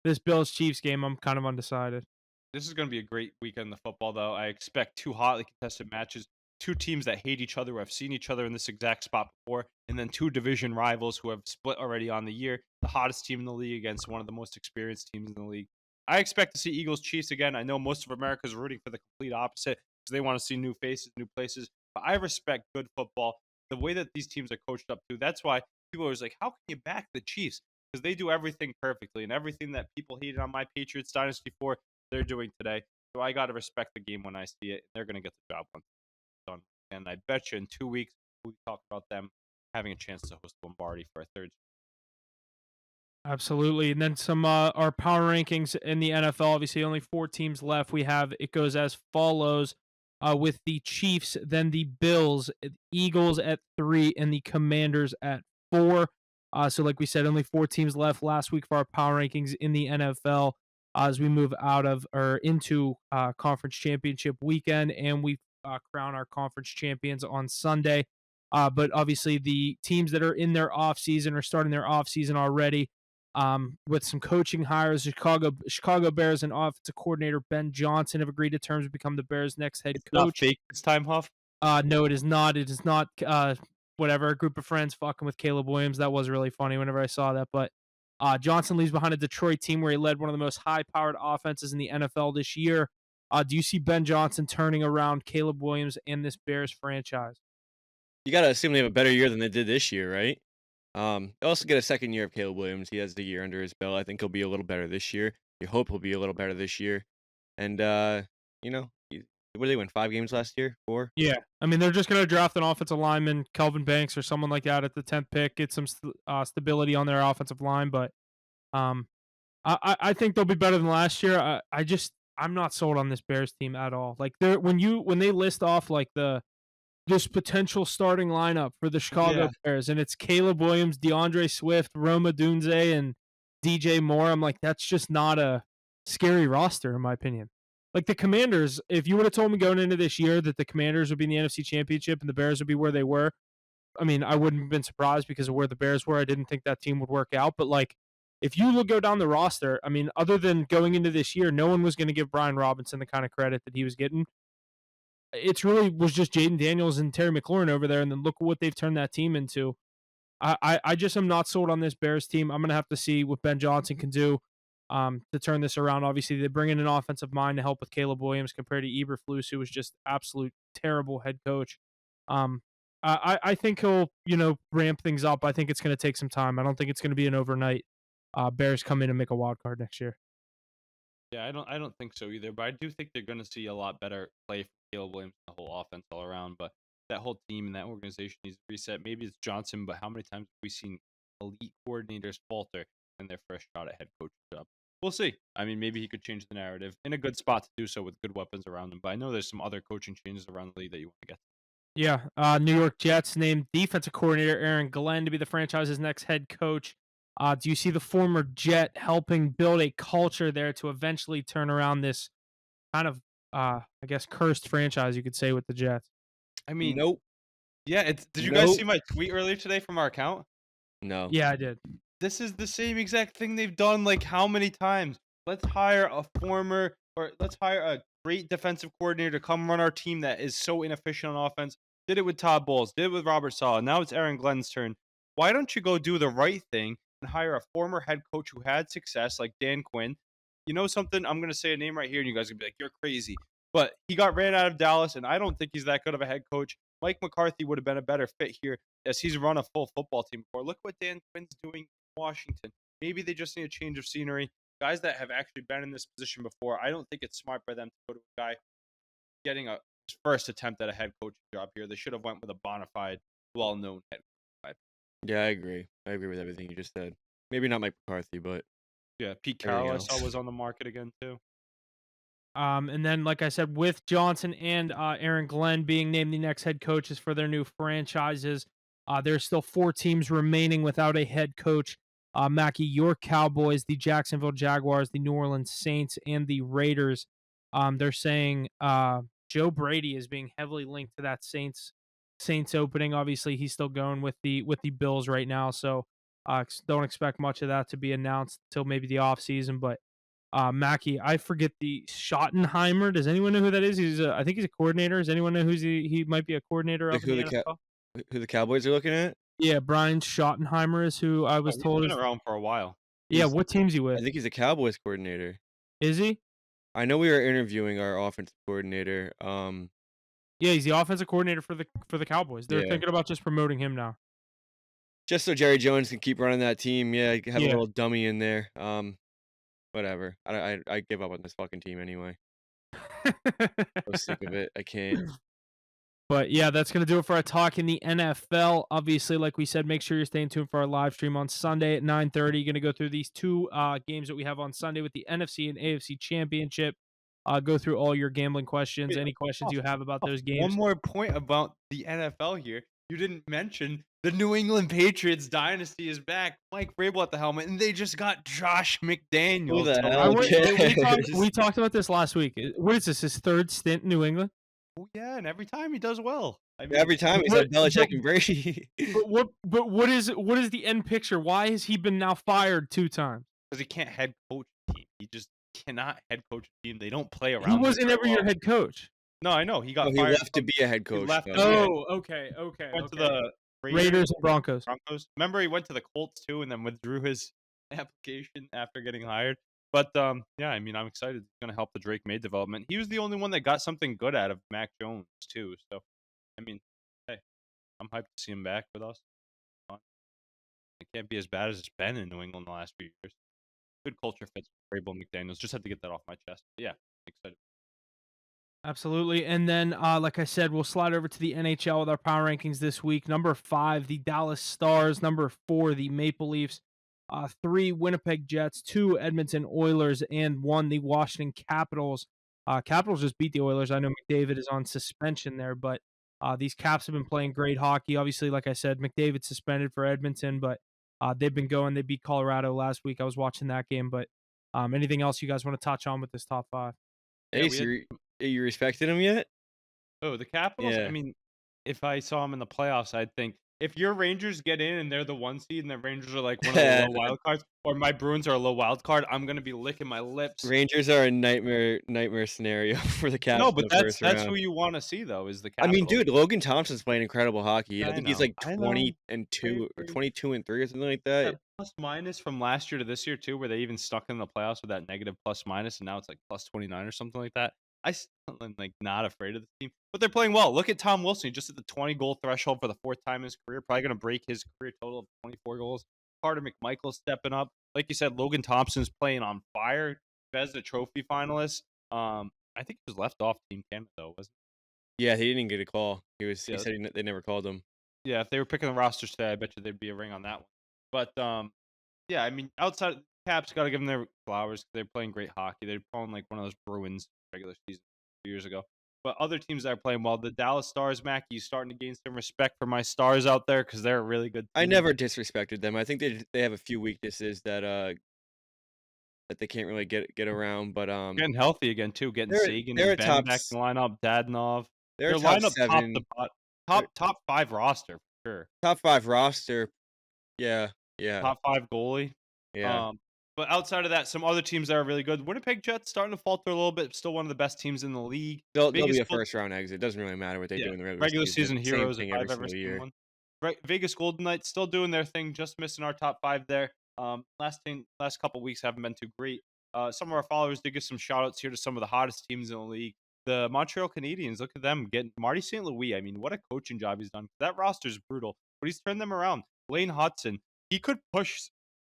this Bills Chiefs game I'm kind of undecided. This is going to be a great weekend of football, though. I expect two hotly contested matches, two teams that hate each other, who have seen each other in this exact spot before, and then two division rivals who have split already on the year. The hottest team in the league against one of the most experienced teams in the league. I expect to see Eagles Chiefs again. I know most of America is rooting for the complete opposite because they want to see new faces, new places. But I respect good football. The way that these teams are coached up to, that's why people are always like, how can you back the Chiefs? Because they do everything perfectly, and everything that people hated on my Patriots dynasty for, they're doing today. So I got to respect the game when I see it. They're going to get the job done. And I bet you in 2 weeks, we talk about them having a chance to host Lombardi for a third. Absolutely. And then some our power rankings in the NFL. Obviously, only 4 teams left. It goes as follows with the Chiefs, then the Bills, Eagles at 3, and the Commanders at 4. So like we said, only 4 teams left last week for our power rankings in the NFL as we move out of or into conference championship weekend, and we crown our conference champions on Sunday. But obviously, the teams that are in their off season or starting their off season already, with some coaching hires, Chicago Bears and offensive coordinator Ben Johnson have agreed to terms to become the Bears' next head coach. Not fake this time, Huff. No, it is not. It is not. Whatever. A group of friends fucking with Caleb Williams. That was really funny whenever I saw that. But Johnson leaves behind a Detroit team where he led one of the most high-powered offenses in the NFL this year. Do you see Ben Johnson turning around Caleb Williams and this Bears franchise? You gotta assume they have a better year than they did this year, right? They also get a second year of Caleb Williams. He has the year under his belt. I think he'll be a little better this year. You hope he'll be a little better this year. And what did they win? 5 games last year? 4? Yeah, I mean they're just going to draft an offensive lineman, Kelvin Banks or someone like that at the 10th pick, get some stability on their offensive line. But I think they'll be better than last year. I'm not sold on this Bears team at all. Like when they list off like this potential starting lineup for the Chicago Bears, and it's Caleb Williams, DeAndre Swift, Roma Dunze, and DJ Moore. I'm like, that's just not a scary roster, in my opinion. Like the Commanders, if you would have told me going into this year that the Commanders would be in the NFC Championship and the Bears would be where they were, I mean, I wouldn't have been surprised because of where the Bears were. I didn't think that team would work out. But like, if you go down the roster, I mean, other than going into this year, no one was going to give Brian Robinson the kind of credit that he was getting. It's really was just Jaden Daniels and Terry McLaurin over there, and then look what they've turned that team into. I just am not sold on this Bears team. I'm going to have to see what Ben Johnson can do to turn this around. Obviously, they bring in an offensive mind to help with Caleb Williams compared to Eberflus, who was just absolute terrible head coach. I think he'll ramp things up. I think it's going to take some time. I don't think it's going to be an overnight. Bears come in and make a wild card next year. Yeah, I don't think so either. But I do think they're going to see a lot better play from Caleb Williams, the whole offense all around. But that whole team and that organization needs to reset. Maybe it's Johnson, but how many times have we seen elite coordinators falter in their first shot at head coach job? We'll see. I mean, maybe he could change the narrative in a good spot to do so with good weapons around him. But I know there's some other coaching changes around the league that you want to get to. Yeah, New York Jets named defensive coordinator Aaron Glenn to be the franchise's next head coach. Do you see the former Jet helping build a culture there to eventually turn around this kind of, I guess, cursed franchise, you could say, with the Jets. I mean, Nope. yeah, did you guys Nope. see my tweet earlier today from our account? No. Yeah, I did. This is the same exact thing they've done like how many times? Let's hire a great defensive coordinator to come run our team that is so inefficient on offense. Did it with Todd Bowles, did it with Robert Saleh. Now it's Aaron Glenn's turn. Why don't you go do the right thing and hire a former head coach who had success like Dan Quinn? You know something? I'm going to say a name right here and you guys are going to be like, you're crazy. But he got ran out of Dallas, and I don't think he's that good of a head coach. Mike McCarthy would have been a better fit here as he's run a full football team before. Look what Dan Quinn's doing in Washington. Maybe they just need a change of scenery. Guys that have actually been in this position before, I don't think it's smart by them to go to a guy getting his first attempt at a head coaching job here. They should have went with a bona fide, well-known head coach. Yeah, I agree. I agree with everything you just said. Maybe not Mike McCarthy, but Yeah, Pete everything Carroll I else. saw was on the market again too. And then, like I said, with Johnson and Aaron Glenn being named the next head coaches for their new franchises, there's still 4 teams remaining without a head coach. Mackie, your Cowboys, the Jacksonville Jaguars, the New Orleans Saints, and the Raiders. They're saying Joe Brady is being heavily linked to that Saints opening. Obviously, he's still going with the Bills right now, so don't expect much of that to be announced until maybe the offseason. But Mackie, I forget the Schottenheimer. Does anyone know who that is? I think he's a coordinator. Does anyone know he might be a coordinator Like of in the NFL? who the Cowboys are looking at? Yeah, Brian Schottenheimer is who I was He's told been is. around for a while. Yeah, He's- what team's he I with? think he's a Cowboys coordinator. Is he? I know we were interviewing our offensive coordinator. Yeah, he's the offensive coordinator for the Cowboys. They're Yeah. thinking about just promoting him now. Just so Jerry Jones can keep running that team. Yeah, have a Yeah. little dummy in there. Whatever. I give up on this fucking team anyway. I'm sick of it. I can't. But yeah, that's going to do it for our talk in the NFL. Obviously, like we said, make sure you're staying tuned for our live stream on Sunday at 9:30. Going to go through these 2 games that we have on Sunday with the NFC and AFC Championship. Go through all your gambling questions, Wait, any questions you have about those games. One more point about the NFL here. You didn't mention the New England Patriots dynasty is back. Mike Vrabel at the helmet, and they just got Josh McDaniels. Who the to hell run- cares? We talked about this last week. What is this? His 3rd stint in New England? Oh, yeah, and every time he does well. I mean, Every time he's like What- Belichick and Brady. But what is the end picture? Why has he been now fired 2 times? because he can't head coach a team. He just cannot head coach a team. They don't play around. He him wasn't very ever your well. head coach. No, I know he got Oh, he fired. left to be a head coach. left though. to be a- Oh, okay. Went to the Raiders and Broncos. Remember, he went to the Colts too, and then withdrew his application after getting hired. But yeah, I mean, I'm excited. It's going to help the Drake May development. He was the only one that got something good out of Mac Jones too. So, I mean, hey, I'm hyped to see him back with us. It can't be as bad as it's been in New England the last few years. Good culture fits for Vrabel and McDaniels. Just had to get that off my chest. But yeah, excited. Absolutely. And then, like I said, we'll slide over to the NHL with our power rankings this week. Number 5, the Dallas Stars. Number 4, the Maple Leafs. 3, Winnipeg Jets. 2, Edmonton Oilers. And 1, the Washington Capitals. Capitals just beat the Oilers. I know McDavid is on suspension there, but these Caps have been playing great hockey. Obviously, like I said, McDavid suspended for Edmonton, but they've been going. They beat Colorado last week. I was watching that game. But anything else you guys want to touch on with this top 5? Yeah, Ace, you respected him yet? Oh, the Capitals? Yeah. I mean, if I saw them in the playoffs, I'd think if your Rangers get in and they're the 1 seed and the Rangers are like one of the low wild cards, or my Bruins are a low wild card, I'm gonna be licking my lips. Rangers are a nightmare scenario for the Caps. No, in but the that's first that's round. who you want to see though is the I Capitals. mean, dude, Logan Thompson's playing incredible hockey. Yeah, I I think he's know. like I know. 20-2 or agree. 22-3 or something like that. That plus minus from last year to this year too, where they even stuck in the playoffs with that negative plus minus, and now it's like plus 29 or something like that. I still am like not afraid of the team, but they're playing well. Look at Tom Wilson, he just hit the 20 goal threshold for the 4th time in his career, probably going to break his career total of 24 goals. Carter McMichael stepping up, like you said. Logan Thompson's playing on fire. Vezina Trophy finalist. I think he was left off Team Canada though, wasn't Yeah, he didn't get a call. He Yeah. said they never called him. he? Yeah, if they were picking the rosters today, I bet you there'd be a ring on that one. But yeah, I mean, outside Caps, got to give them their flowers. They're playing great hockey. They're playing like one of those Bruins regular season 2 years ago. But other teams that are playing well, the Dallas Stars, Mackie, starting to gain some respect for my Stars out there because they're a really good team. I never disrespected them. I think they have a few weaknesses that that they can't really get around. But Getting healthy again too, getting they're Sagan they're and a Ben back in the lineup, Dadonov. they're a Their top lineup top to 7, they're top 5 roster for sure. top 5 roster. Yeah, yeah, Top 5 goalie. yeah. Um, but outside of that, some other teams that are really good. Winnipeg Jets starting to falter a little bit, still one of the best teams in the league. They'll be Vegas a Gold first round exit. Doesn't really matter what they Yeah, do in the regular regular season. season Same heroes if thing I've every ever single seen year. one. Right, Vegas Golden Knights still doing their thing, just missing our top 5 there. Last couple weeks haven't been too great. Some of our followers did give some shout outs here to some of the hottest teams in the league. The Montreal Canadiens, look at them getting Marty St. Louis. I mean, what a coaching job he's done. That roster is brutal, but he's turned them around. Lane Hudson, he could push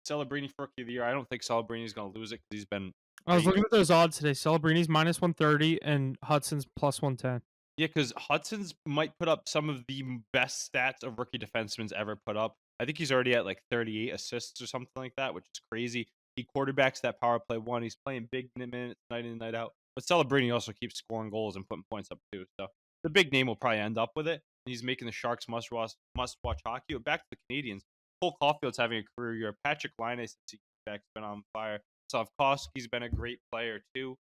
Celebrini for Rookie of the Year. I don't think Celebrini is going to lose it because he's been I was great. looking at those odds today. Celebrini's -130 and Hudson's +110. Yeah, because Hudson's might put up some of the best stats of rookie defensemen's ever put up. I think he's already at like 38 assists or something like that, which is crazy. He quarterbacks that power play one. He's playing big minutes night in, night out. But Celebrini also keeps scoring goals and putting points up too. So the big name will probably end up with it. He's making the Sharks must watch hockey. But back to the Canadians. Cole Caulfield's having a career year. Patrick Laine since he came back has been on fire. Slavkovsky's been a great player too.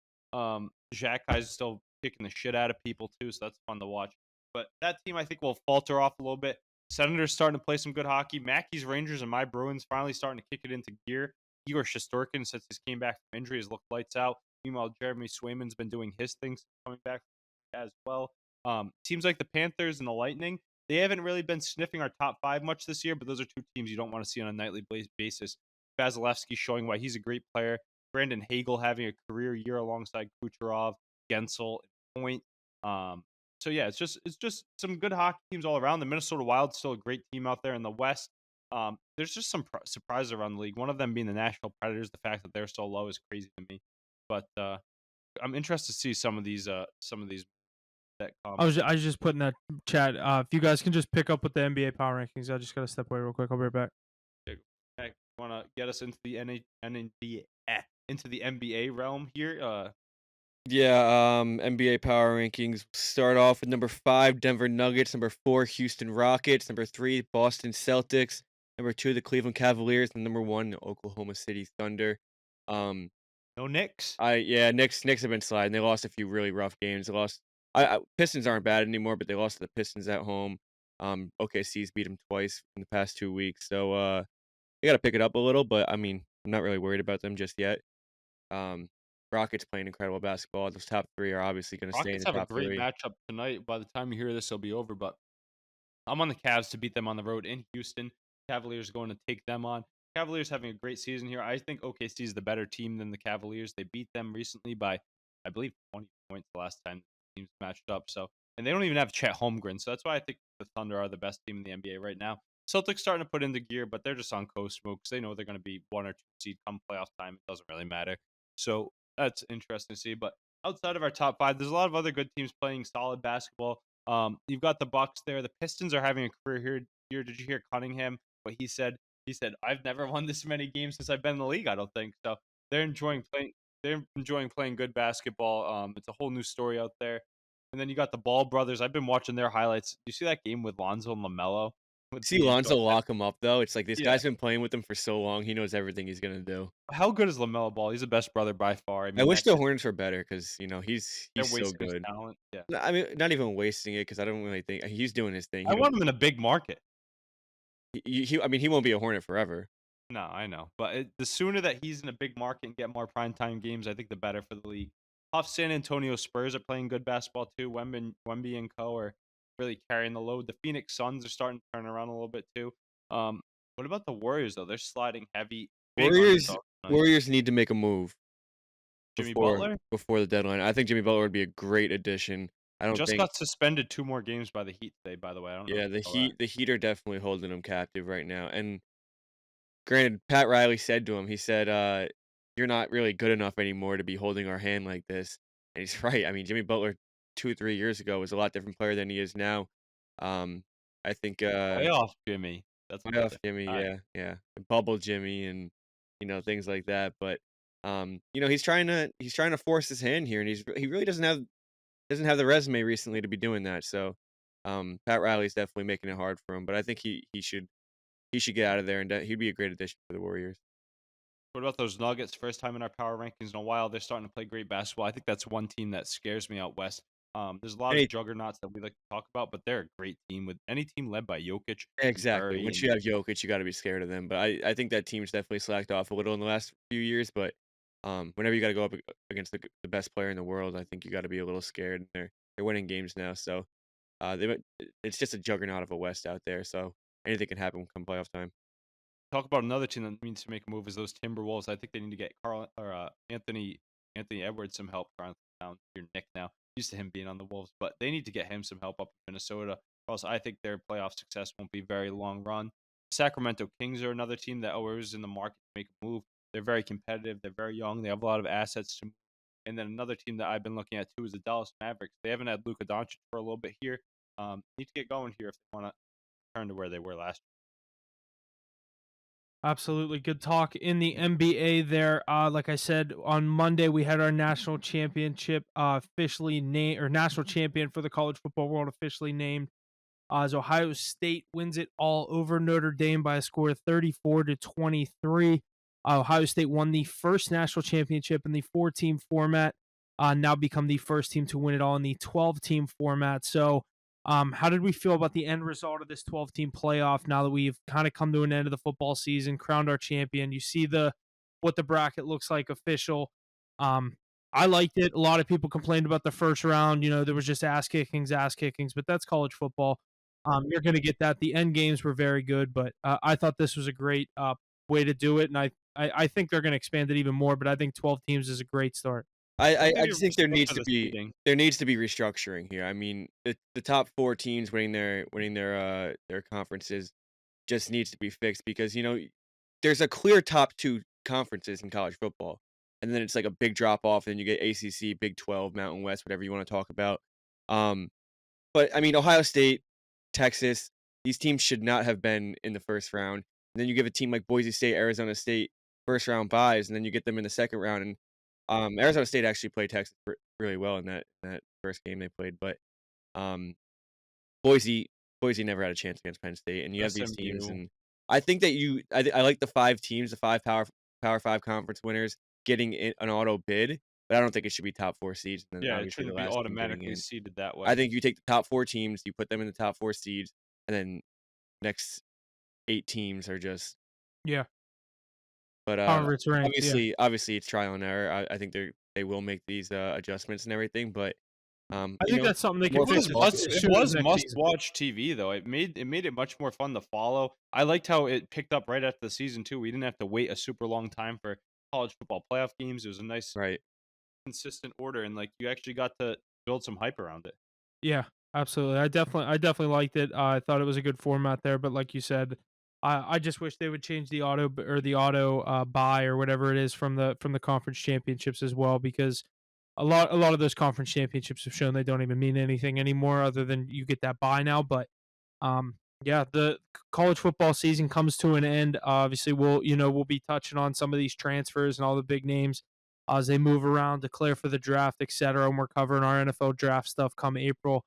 Jack Guy's still kicking the shit out of people too, so that's fun to watch. But that team I think will falter off a little bit. Senators starting to play some good hockey. Mackey's Rangers and my Bruins finally starting to kick it into gear. Igor Shesterkin, since he came back from injury, has looked lights out. Meanwhile, Jeremy Swayman's been doing his things coming back as well. Teams like the Panthers and the Lightning, they haven't really been sniffing our top 5 much this year, but those are two teams you don't want to see on a nightly basis. Vasilevsky showing why he's a great player. Brandon Hagel having a career year alongside Kucherov, Gensel, and Point. So yeah, it's just some good hockey teams all around. The Minnesota Wild's still a great team out there in the West. There's just some surprises around the league. One of them being the Nashville Predators. The fact that they're so low is crazy to me. But I'm interested to see some of these that come. I was just putting that chat. If you guys can just pick up with the NBA power rankings, I just gotta step away real quick. I'll be right back. Want to get us into the NBA realm here? Yeah, NBA power rankings start off with number 5, Denver Nuggets, number 4, Houston Rockets, number 3, Boston Celtics, number 2, the Cleveland Cavaliers, and number 1, the Oklahoma City Thunder. No Knicks. Knicks have been sliding. They lost a few really rough games. They lost. Pistons aren't bad anymore, but they lost to the Pistons at home. OKC's beat them twice in the past 2 weeks, so they got to pick it up a little. But I mean, I'm not really worried about them just yet. Rockets playing incredible basketball. Those top 3 are obviously going to stay in Rockets the have a top great 3. matchup tonight. By the time you hear this, it'll be over. But I'm on the Cavs to beat them on the road in Houston. Cavaliers going to take them on. Cavaliers having a great season here. I think OKC is the better team than the Cavaliers. They beat them recently by, I believe, 20 points the last time the teams matched up. So, and they don't even have Chet Holmgren. So that's why I think the Thunder are the best team in the NBA right now. Celtics starting to put into gear, but they're just on coast smoke because they know they're going to be 1 or 2 seed come playoff time. It doesn't really matter. So that's interesting to see. But outside of our top 5, there's a lot of other good teams playing solid basketball. You've got the Bucks there. The Pistons are having a career here. Did you hear Cunningham? What he said? He said, "I've never won this many games since I've been in the league." I don't think so. They're enjoying playing. They're enjoying playing good basketball. It's a whole new story out there. And then you got the Ball brothers. I've been watching their highlights. You see that game with Lonzo and LaMelo? With See Lonzo D'Angelo? lock him up though. It's like this Yeah. guy's been playing with them for so long. He knows everything he's gonna do. How good is LaMelo Ball? He's the best brother by far. I I mean, wish that the kid, Hornets were better because he's they're so wasting his good. talent. Yeah. No, I mean, not even wasting it because I don't really think he's doing his thing. I want him in a big market. I mean, he won't be a Hornet forever. No, I know. But the sooner that he's in a big market and get more primetime games, I think the better for the league. Off San Antonio Spurs are playing good basketball too. Wemby and co are really carrying the load. The Phoenix Suns are starting to turn around a little bit too. What about the Warriors though? They're sliding heavy. Big Warriors underdog tonight. Warriors need to make a move Jimmy before Butler before the deadline. I think Jimmy Butler would be a great addition. I don't just think. got suspended 2 more games by the Heat today. By the way, I don't know if Yeah, you saw that. The Heat are definitely holding him captive right now. And granted, Pat Riley said to him, he said, "You're not really good enough anymore to be holding our hand like this." And he's right. I mean, Jimmy Butler 2 or 3 years ago was a lot different player than he is now. Um, I think Playoff Jimmy. That's a playoff different Jimmy, guy. yeah, bubble Jimmy, and things like that. But he's trying to force his hand here, and he really doesn't have the resume recently to be doing that. So Pat Riley's definitely making it hard for him. But I think he should get out of there, and he'd be a great addition for the Warriors. What about those Nuggets? First time in our power rankings in a while. They're starting to play great basketball. I think that's one team that scares me out west. There's a lot of Any juggernauts that we like to talk about, but they're a great team. With any team led by Jokic and exactly. Curry, Once and you have Jokic, you gotta be scared of them. But I think that team's definitely slacked off a little in the last few years. But whenever you gotta go up against the best player in the world, I think you gotta be a little scared. And they're winning games now, so it's just a juggernaut of a West out there. So anything can happen come playoff time. talk about another team that needs to make a move is those Timberwolves. I think they need to get Carl or Anthony Edwards some help. Carl down your Nick now. Used to him being on the Wolves, but they need to get him some help up in Minnesota. Or else I think their playoff success won't be very long run. Sacramento Kings are another team that always in the market to make a move. They're very competitive. They're very young. They have a lot of assets to move. And then another team that I've been looking at too is the Dallas Mavericks. They haven't had Luka Doncic for a little bit here. Need to get going here if they want to return to where they were last Absolutely. Good talk in the NBA there. Like I said, on Monday, we had our national championship officially named, or national champion for the college football world officially named. As Ohio State wins it all over Notre Dame by a score of 34-23. Ohio State won the first national championship in the 4-team format. Now become the first team to win it all in the 12-team format. So, how did we feel about the end result of this 12-team playoff now that we've kind of come to an end of the football season, crowned our champion? You see what the bracket looks like official. Um, I liked it. A lot of people complained about the first round. You know, there was just ass kickings, but that's college football. You're going to get that. The end games were very good, but I thought this was a great way to do it, and I think they're going to expand it even more. But I think 12 teams is a great start. I Maybe just we're think just look for the seeding. there needs to be restructuring here. I mean, the top 4 teams winning their conferences just needs to be fixed because there's a clear top 2 conferences in college football, and then it's like a big drop off, and you get ACC, Big 12, Mountain West, whatever you want to talk about. But I mean, Ohio State, Texas, these teams should not have been in the first round. And then you give a team like Boise State, Arizona State first round buys, and then you get them in the second round. And Arizona State actually played Texas really well in that first game they played, but um, Boise never had a chance against Penn State, and you have these teams, SMU. and I think that I like the 5 teams, the 5 Power 5 conference winners getting an auto bid, but I don't think it should be top 4 seeds, and then Yeah, it obviously the shouldn't be last team getting automatically in. seeded that way. I think you take the top 4 teams, you put them in the top 4 seeds, and then next 8 teams are just. Yeah. But However, it's ranked. Yeah. obviously it's trial and error. I think they will make these adjustments and everything, but I think that's something they can more fix. football. It was must-watch TV though. It made it much more fun to follow. I liked how it picked up right after the season too. We didn't have to wait a super long time for college football playoff games. It was a nice, Right. consistent order, and like you actually got to build some hype around it. Yeah, absolutely. I definitely liked it. I thought it was a good format there, but like you said, I just wish they would change the auto buy or whatever it is from the conference championships as well, because a lot of those conference championships have shown they don't even mean anything anymore other than you get that buy now. But yeah, the college football season comes to an end. Obviously, we'll be touching on some of these transfers and all the big names as they move around, declare for the draft, etc. And we're covering our NFL draft stuff come April.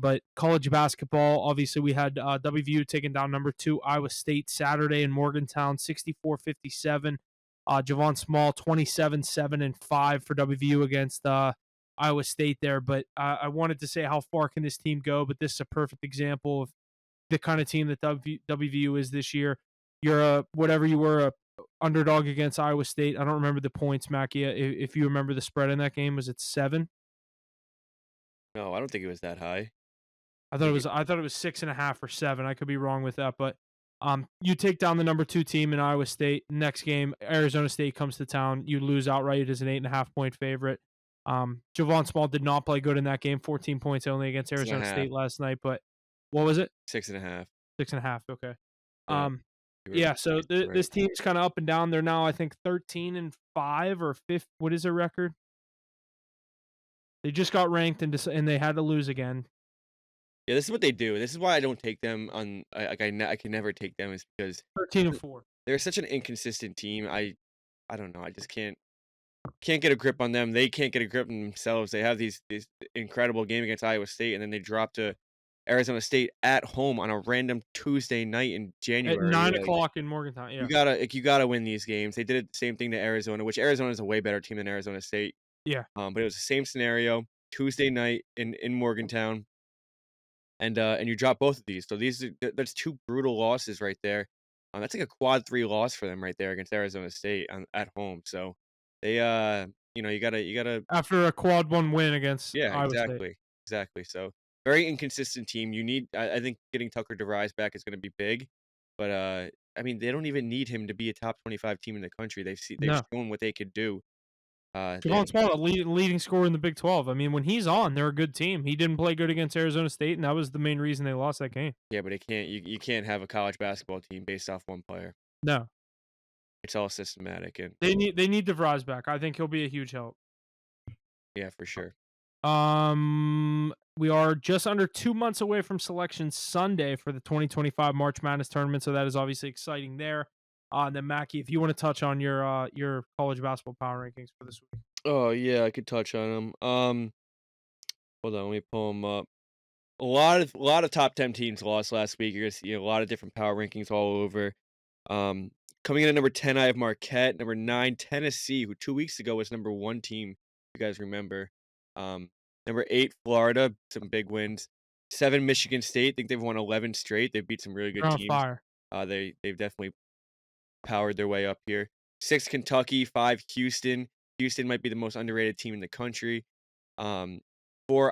But college basketball, obviously, we had WVU taking down number 2 Iowa State Saturday in Morgantown, 64-57. Javon Small, 27-7-5 for WVU against Iowa State there. But I wanted to say how far can this team go? But this is a perfect example of the kind of team that WVU is this year. You're whatever you were, a underdog against Iowa State. I don't remember the points, Mackie. If you remember the spread in that game, was it 7? No, I don't think it was that high. I thought it was 6.5 or 7. I could be wrong with that, but you take down the number 2 team in Iowa State. Next game, Arizona State comes to town. You lose outright as an 8.5 point favorite. Javon Small did not play good in that game. 14 points only against Arizona State last night. But what was it? 6.5. 6.5. Okay. Yeah. Yeah. So this team's kind of up and down. They're now, I think, 13-5 or 5. What is their record? They just got ranked and they had to lose again. Yeah, this is what they do. This is why I don't take them on. I can never take them, is because 13-4. they're such an inconsistent team. I don't know. I just can't get a grip on them. They can't get a grip on themselves. They have these incredible game against Iowa State, and then they drop to Arizona State at home on a random Tuesday night in At January. 9 o'clock in Morgantown. Yeah. You gotta win these games. They did it the same thing to Arizona, which Arizona is a way better team than Arizona State. Yeah. But it was the same scenario, Tuesday night in Morgantown, and you drop both of these. So that's two brutal losses right there. That's like a quad 3 loss for them right there against Arizona State at home. So they you gotta After a quad 1 win against yeah, Iowa State. exactly. So very inconsistent team. I think getting Tucker DeVries back is gonna be big, but I mean they don't even need him to be a top 25 team in the country. They've No. shown what they could do. Javon Smollett, leading scorer in the Big 12. I mean, when he's on, they're a good team. He didn't play good against Arizona State, and that was the main reason they lost that game. Yeah, but you can't have a college basketball team based off one player. No. It's all systematic and They need DeVries back. I think he'll be a huge help. yeah, for sure. We are just under 2 months away from Selection Sunday for the 2025 March Madness tournament, so that is obviously exciting there. And then Mackie, if you want to touch on your college basketball power rankings for this week. Oh yeah, I could touch on them. Hold on, let me pull them up. A lot of top 10 teams lost last week. You're gonna see a lot of different power rankings all over. Coming in at number 10, I have Marquette. Number 9, Tennessee, who 2 weeks ago was number 1 team. If you guys remember. Number 8, Florida, some big wins. 7, Michigan State. I think they've won 11 straight. They beat some really good They're on teams. fire. They've definitely powered their way up here. 6, Kentucky. 5, Houston. Houston might be the most underrated team in the country. 4,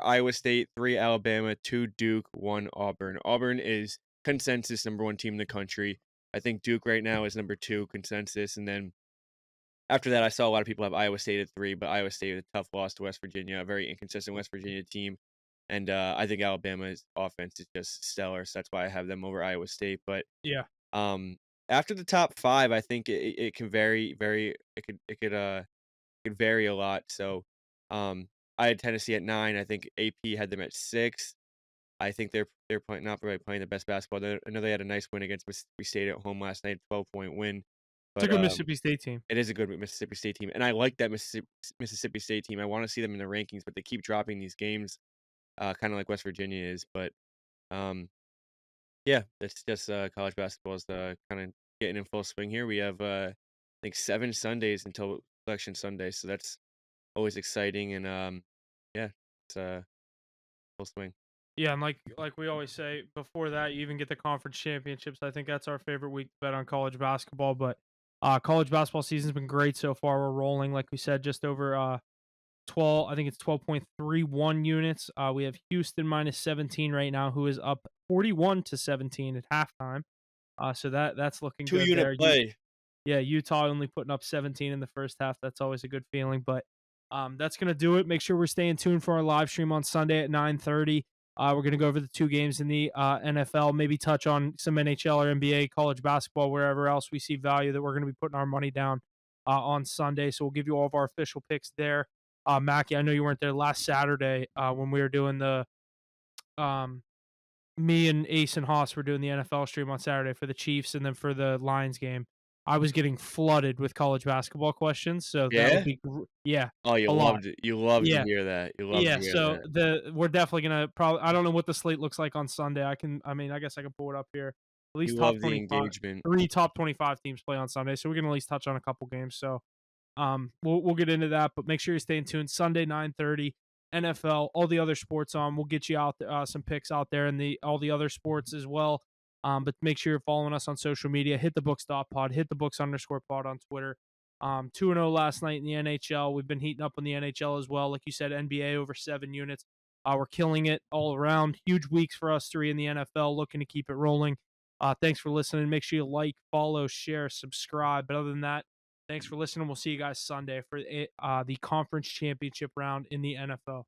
Iowa State. 3, Alabama. 2, Duke. 1, Auburn. Auburn is consensus number 1 team in the country. I think Duke right now is number 2 consensus. And then after that, I saw a lot of people have Iowa State at 3, but Iowa State with a tough loss to West Virginia, a very inconsistent West Virginia team. And I think Alabama's offense is just stellar. So that's why I have them over Iowa State. But Yeah. after the top 5, I think it can vary it could vary a lot. So I had Tennessee at 9. I think AP had them at 6. I think they're not really playing the best basketball. I know they had a nice win against Mississippi State at home last night, 12-point win. It's a But good Mississippi State team. it is a good Mississippi State team, and I like that Mississippi State team. I want to see them in the rankings, but they keep dropping these games, kind of like West Virginia is. But yeah, that's just college basketball is kind of getting in full swing here. We have I think 7 Sundays until Selection Sunday, so that's always exciting. And yeah, it's full swing. Yeah, and like we always say, before that, you even get the conference championships. I think that's our favorite week to bet on college basketball. But college basketball season's been great so far. We're rolling, like we said, just over 12. I think it's 12.31 units. We have Houston minus 17 right now, who is up 41-17 at halftime. So that's looking good 2-unit there. play. Yeah, Utah only putting up 17 in the first half. That's always a good feeling. But that's gonna do it. Make sure we're staying tuned for our live stream on Sunday at 9:30. We're going to go over the 2 games in the NFL, maybe touch on some NHL or NBA, college basketball, wherever else we see value that we're going to be putting our money down on Sunday. So we'll give you all of our official picks there. Mackie, I know you weren't there last Saturday when we were doing the me and Ace and Haas were doing the NFL stream on Saturday for the Chiefs and then for the Lions game. I was getting flooded with college basketball questions, so that would be yeah. Oh, you loved it. You loved to hear that. You loved to hear so that. we're definitely gonna probably. I don't know what the slate looks like on Sunday. I guess I can pull it up here. At least You top love the 25, engagement. 3 top 25 teams play on Sunday, so we're gonna at least touch on a couple games. So, we'll get into that, but make sure you're staying tuned. Sunday 9:30, NFL, all the other sports on. We'll get you out some picks out there and all the other sports as well. But make sure you're following us on social media. HitTheBooks.pod, HitTheBooks_pod on Twitter. 2-0 last night in the NHL. We've been heating up in the NHL as well. Like you said, NBA over 7 units. We're killing it all around. Huge weeks for us 3 in the NFL. Looking to keep it rolling. Thanks for listening. Make sure you like, follow, share, subscribe. But other than that, thanks for listening. We'll see you guys Sunday for the conference championship round in the NFL.